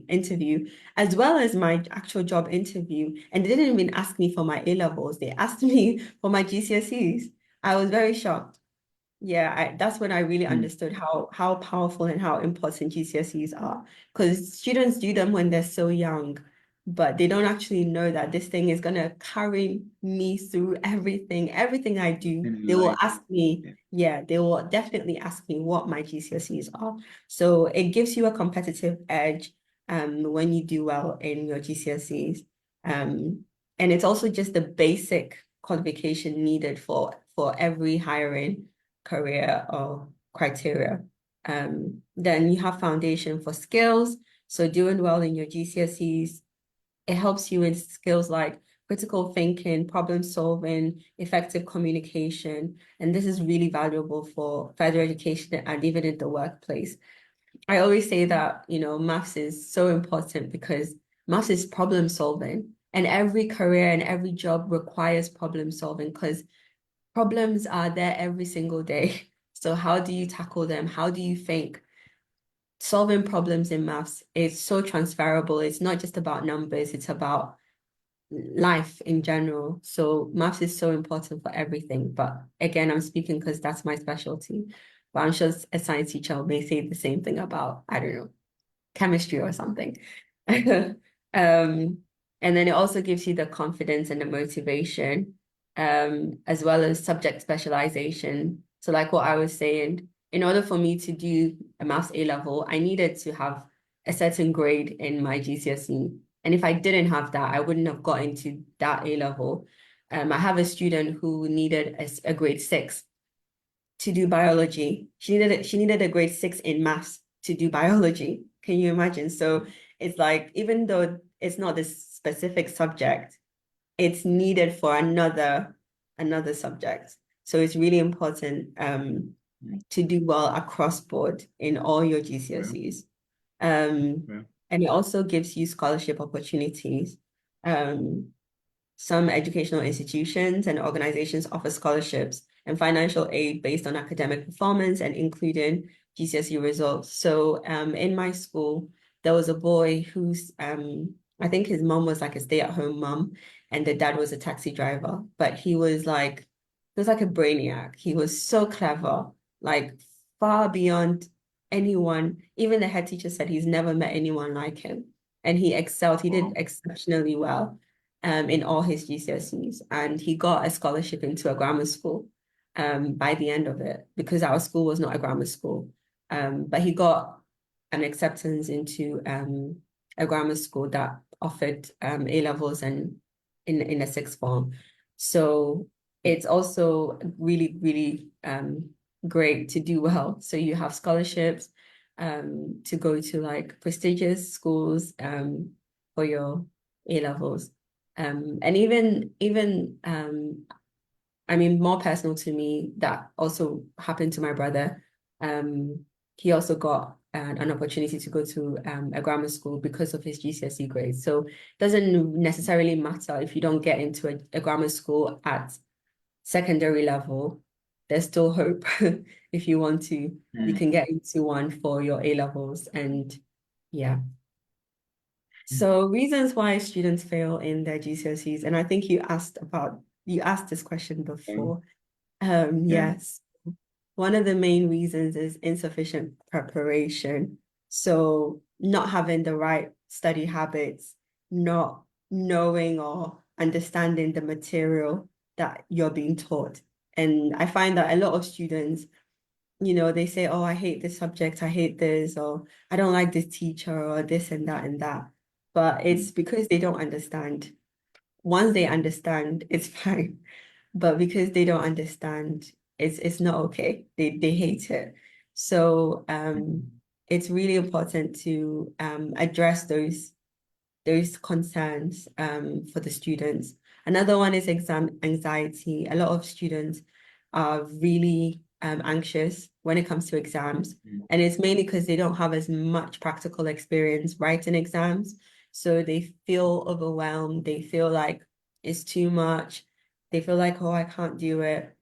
interview, as well as my actual job interview, and they didn't even ask me for my A-levels. They asked me for my GCSEs. I was very shocked. Yeah, that's when I really understood how powerful and how important GCSEs are, because students do them when they're so young, but they don't actually know that this thing is gonna carry me through everything I do. They will ask me, yeah, they will definitely ask me what my GCSEs are. So it gives you a competitive edge when you do well in your GCSEs. And it's also just the basic qualification needed for every hiring career or criteria. Then you have foundation for skills. So doing well in your GCSEs, it helps you in skills like critical thinking, problem solving, effective communication. And this is really valuable for further education and even in the workplace. I always say that, maths is so important because maths is problem solving. And every career and every job requires problem solving because problems are there every single day. So how do you tackle them? How do you think? Solving problems in maths is so transferable. It's not just about numbers, it's about life in general. So maths is so important for everything. But again, I'm speaking because that's my specialty. But I'm sure a science teacher may say the same thing about, I don't know, chemistry or something. And then it also gives you the confidence and the motivation as well as subject specialization. So like what I was saying, in order for me to do a maths A level, I needed to have a certain grade in my GCSE. And if I didn't have that, I wouldn't have got into that A level. I have a student who needed a grade 6 to do biology. She needed a grade 6 in maths to do biology. Can you imagine? So it's like, even though it's not this specific subject, it's needed for another subject. So it's really important to do well across board in all your GCSEs. And it also gives you scholarship opportunities. Some educational institutions and organizations offer scholarships and financial aid based on academic performance and including GCSE results. So in my school, there was a boy who's, I think his mom was like a stay-at-home mom and the dad was a taxi driver, but he was like a brainiac. He was so clever, like far beyond anyone. Even the head teacher said he's never met anyone like him. And he excelled, he did exceptionally well in all his GCSEs. And he got a scholarship into a grammar school by the end of it, because our school was not a grammar school. But he got an acceptance into a grammar school that offered A levels and in a sixth form. So it's also really, really great to do well. So you have scholarships to go to like prestigious schools for your A levels. And even I mean, more personal to me, that also happened to my brother. He also got an opportunity to go to a grammar school because of his GCSE grades. So it doesn't necessarily matter if you don't get into a grammar school at secondary level. There's still hope. If you want to, you can get into one for your A levels. And yeah. So reasons why students fail in their GCSEs, and I think you asked this question before. Yes. One of the main reasons is insufficient preparation. So not having the right study habits, not knowing or understanding the material that you're being taught. And I find that a lot of students, they say, oh, I hate this subject, I hate this, or I don't like this teacher, or this and that and that. But it's because they don't understand. Once they understand, it's fine. But because they don't understand, it's not okay. They hate it. So it's really important to address those concerns for the students. Another one is exam anxiety. A lot of students are really anxious when it comes to exams, and it's mainly because they don't have as much practical experience writing exams. So they feel overwhelmed. They feel like it's too much. They feel like, oh, I can't do it.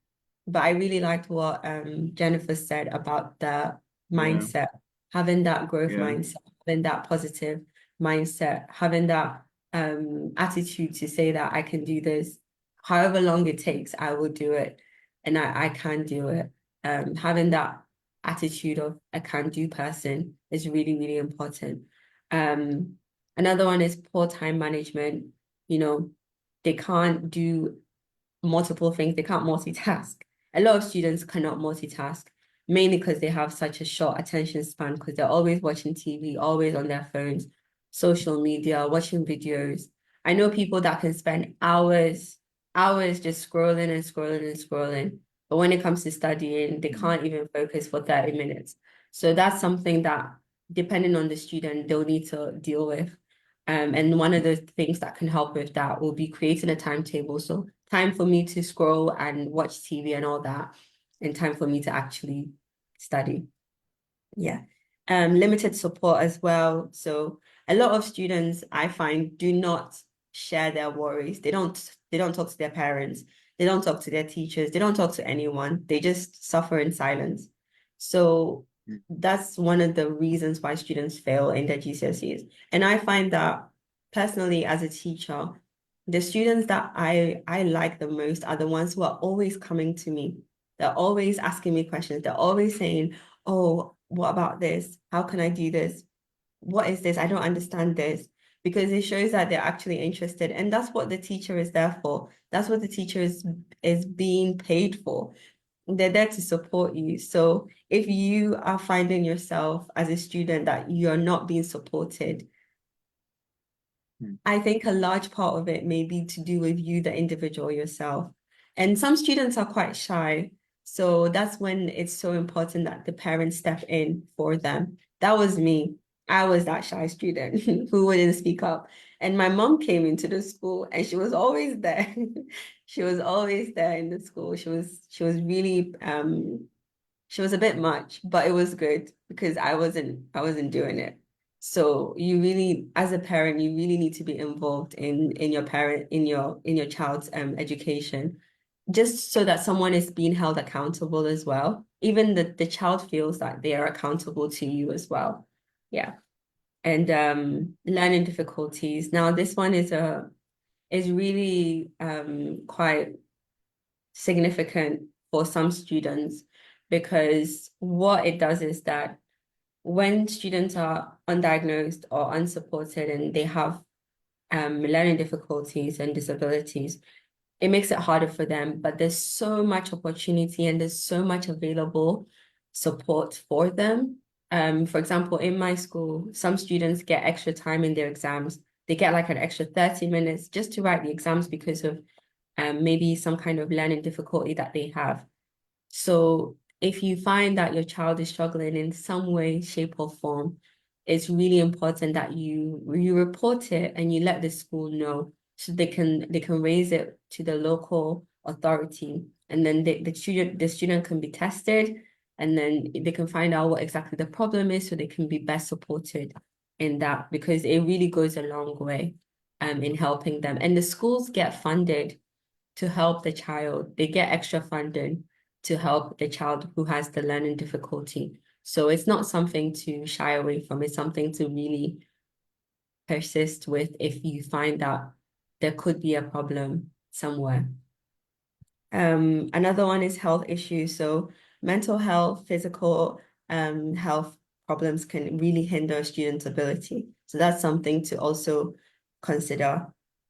But I really liked what Jennifer said about the mindset, having that growth mindset, having that positive mindset, having that attitude to say that I can do this, however long it takes, I will do it, and I can do it. Having that attitude of a can-do person is really, really important. Another one is poor time management. They can't do multiple things. They can't multitask. A lot of students cannot multitask, mainly because they have such a short attention span, because they're always watching TV, always on their phones, social media, watching videos. I know people that can spend hours just scrolling and scrolling and scrolling. But when it comes to studying, they can't even focus for 30 minutes. So that's something that, depending on the student, they'll need to deal with. And one of the things that can help with that will be creating a timetable. So time for me to scroll and watch TV and all that, and time for me to actually study. Yeah. Limited support as well. So a lot of students, I find, do not share their worries. They don't talk to their parents. They don't talk to their teachers. They don't talk to anyone. They just suffer in silence. So that's one of the reasons why students fail in their GCSEs. And I find that personally, as a teacher, the students that I like the most are the ones who are always coming to me. They're always asking me questions. They're always saying, oh, what about this? How can I do this? What is this? I don't understand this. because it shows that they're actually interested. And that's what the teacher is there for. That's what the teacher is being paid for. They're there to support you. So if you are finding yourself as a student that you're not being supported, I think a large part of it may be to do with you, the individual yourself. And some students are quite shy. So that's when it's so important that the parents step in for them. That was me. I was that shy student who wouldn't speak up. And my mom came into the school and she was always there. She was always there in the school. She was really she was a bit much, but it was good because I wasn't doing it. So you really, as a parent, you really need to be involved in your child's education, just so that someone is being held accountable as well. Even the child feels that they are accountable to you as well. Yeah. And learning difficulties. Now this one is really quite significant for some students, because what it does is that when students are undiagnosed or unsupported and they have learning difficulties and disabilities, it makes it harder for them. But there's so much opportunity and there's so much available support for them. For example, in my school, some students get extra time in their exams. They get like an extra 30 minutes just to write the exams because of maybe some kind of learning difficulty that they have. So if you find that your child is struggling in some way, shape, or form, it's really important that you report it and you let the school know, so they can raise it to the local authority, and then the student can be tested, and then they can find out what exactly the problem is, so they can be best supported in that, because it really goes a long way in helping them. And the schools get funded to help the child. They get extra funding to help the child who has the learning difficulty. So it's not something to shy away from. It's something to really persist with if you find that there could be a problem somewhere. Another one is health issues. So mental health, physical health problems can really hinder a student's ability. So that's something to also consider.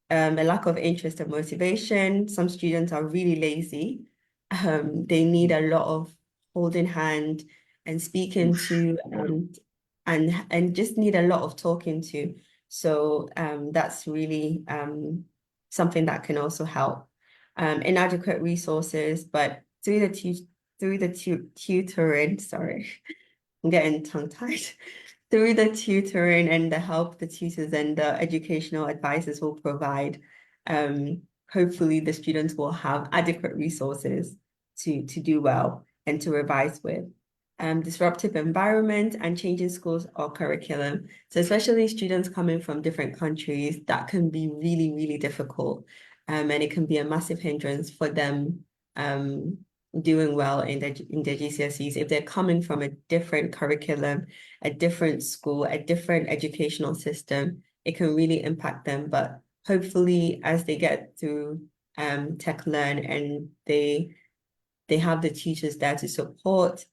A lack of interest and motivation. Some students are really lazy. They need a lot of holding hand and speaking to, and just need a lot of talking to. So that's really something that can also help. Inadequate resources, but through the tutoring, sorry, I'm getting tongue-tied. Through the tutoring and the help the tutors and the educational advisors will provide, hopefully the students will have adequate resources to do well and to revise with. Disruptive environment and changing schools or curriculum. So especially students coming from different countries, that can be really, really difficult. And it can be a massive hindrance for them doing well in their GCSEs if they're coming from a different curriculum, a different school, a different educational system. It can really impact them. But hopefully, as they get through Tech Learn and they have the teachers there to support,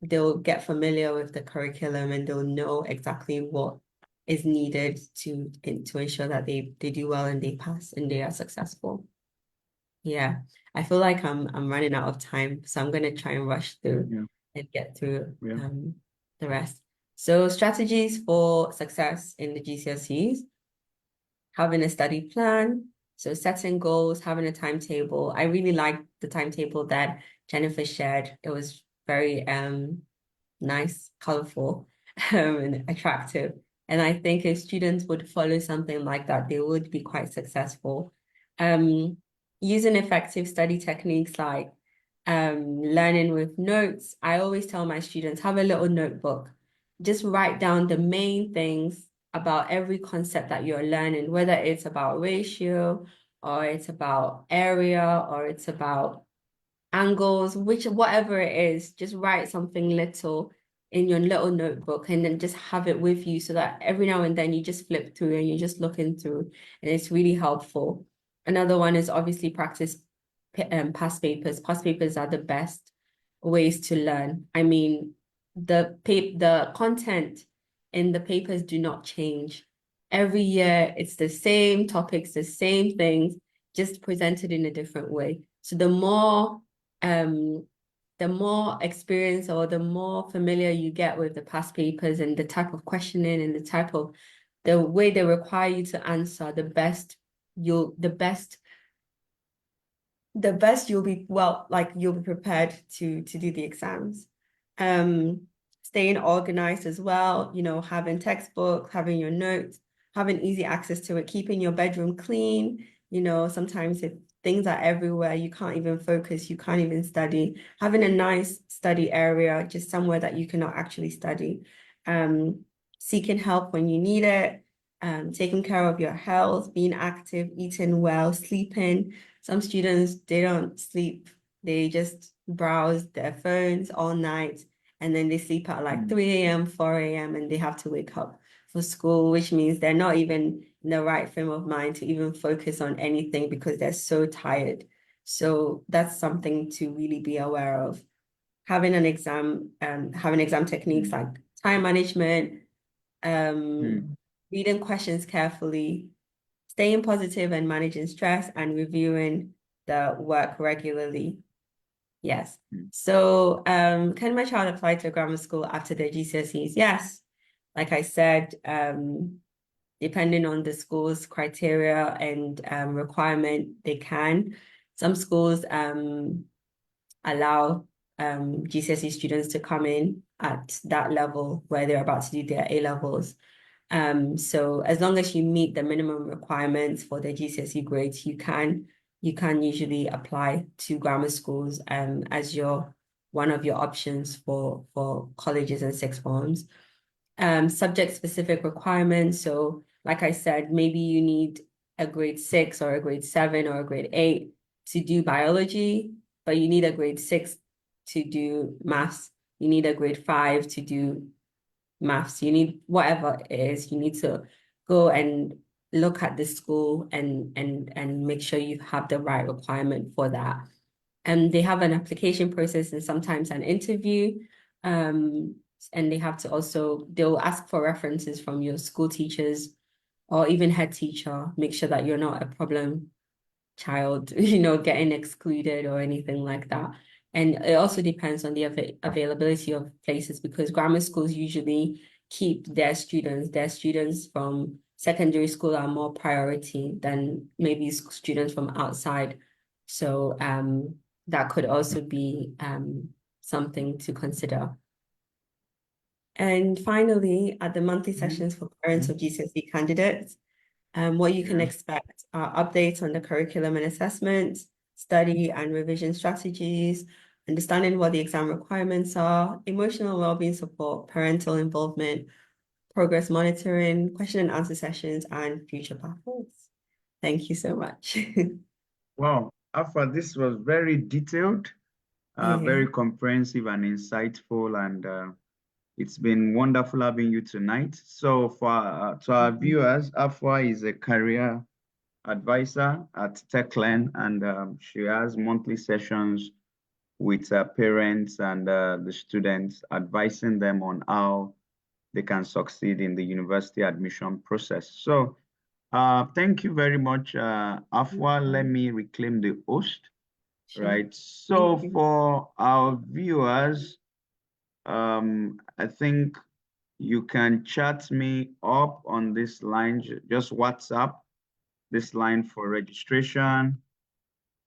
they'll get familiar with the curriculum and they'll know exactly what is needed to ensure that they do well and they pass and they are successful. Yeah, I feel like I'm running out of time, so I'm gonna try and rush through and get through the rest. So strategies for success in the GCSEs: having a study plan, so setting goals, having a timetable. I really liked the timetable that Jennifer shared. It was very nice, colorful, and attractive. And I think if students would follow something like that, they would be quite successful. Using effective study techniques like learning with notes. I always tell my students, have a little notebook. Just write down the main things about every concept that you're learning, whether it's about ratio, or it's about area, or it's about angles, whatever it is, just write something little in your little notebook and then just have it with you, so that every now and then you just flip through and you're just looking through, and it's really helpful. Another one is obviously practice past papers. Past papers are the best ways to learn. I mean, the content in the papers do not change. every year it's the same topics, the same things, just presented in a different way. So the more experience or the more familiar you get with the past papers and the type of questioning and the way they require you to answer, the best you'll be, well, like you'll be prepared to do the exams. Staying organized as well, having textbooks, having your notes, having easy access to it, keeping your bedroom clean. Sometimes if things are everywhere, you can't even focus, you can't even study. Having a nice study area, just somewhere that you cannot actually study. Seeking help when you need it, taking care of your health, being active, eating well, sleeping. Some students, they don't sleep. They just browse their phones all night, and then they sleep at like 3 a.m., 4 a.m., and they have to wake up for school, which means they're not even in the right frame of mind to even focus on anything because they're so tired. So that's something to really be aware of. Having exam techniques like time management, reading questions carefully, staying positive and managing stress, and reviewing the work regularly. Yes. So can my child apply to grammar school after their GCSEs? Yes. Like I said, depending on the school's criteria and requirement, they can. Some schools allow GCSE students to come in at that level where they're about to do their A-levels. So as long as you meet the minimum requirements for the GCSE grades, you can usually apply to grammar schools as one of your options for colleges and sixth forms. Subject-specific requirements. So like I said, maybe you need a grade 6 or a grade 7 or a grade 8 to do biology, but you need a grade 6 to do maths. You need a grade 5 to do maths. You need whatever it is, you need to go and look at the school and make sure you have the right requirement for that. And they have an application process and sometimes an interview. And they have to also, they'll ask for references from your school teachers or even head teacher. Make sure that you're not a problem child, getting excluded or anything like that. And it also depends on the availability of places because grammar schools usually keep their students from secondary school are more priority than maybe students from outside. So that could also be something to consider. And finally, at the monthly sessions for parents of GCSE candidates, what you can expect are updates on the curriculum and assessments, study and revision strategies, understanding what the exam requirements are, emotional wellbeing support, parental involvement, progress monitoring, question and answer sessions, and future pathways. Thank you so much. Wow, Afra, this was very detailed, very comprehensive and insightful, and it's been wonderful having you tonight. So for to our viewers, Afra is a career advisor at TechLearn, and she has monthly sessions with parents and the students, advising them on how they can succeed in the university admission process. So thank you very much, Afra. Let me reclaim the host. Sure. Right. So for our viewers, I think you can chat me up on this line, just WhatsApp this line for registration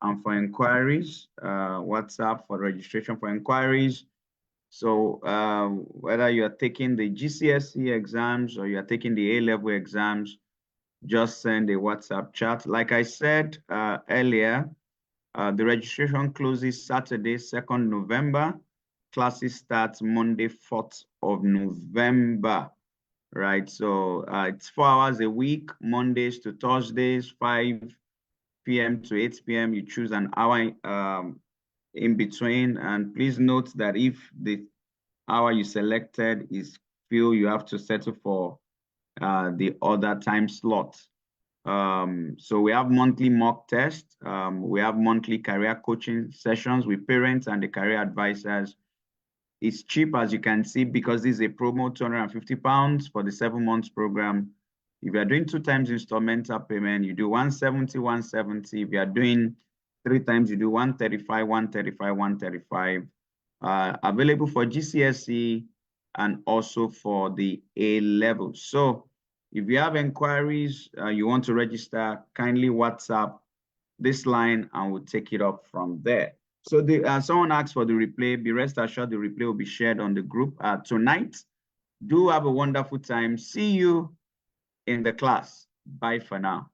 and for inquiries, WhatsApp for registration for inquiries. So whether you're taking the GCSE exams or you're taking the A-level exams, just send a WhatsApp chat. Like I said earlier, the registration closes Saturday, 2nd November. Classes start Monday, 4th of November, right? So it's 4 hours a week, Mondays to Thursdays, 5 p.m. to 8 p.m. You choose an hour in between. And please note that if the hour you selected is filled, you have to settle for the other time slot. So we have monthly mock tests. We have monthly career coaching sessions with parents and the career advisors. It's cheap, as you can see, because this is a promo, £250 for the 7 months program. If you are doing 2 times instrumental payment, you do 170, 170. If you are doing 3 times, you do 135, 135, 135. Available for GCSE and also for the A level. So if you have inquiries, you want to register, kindly WhatsApp this line and we'll take it up from there. So someone asked for the replay. Be rest assured the replay will be shared on the group tonight. Do have a wonderful time. See you in the class. Bye for now.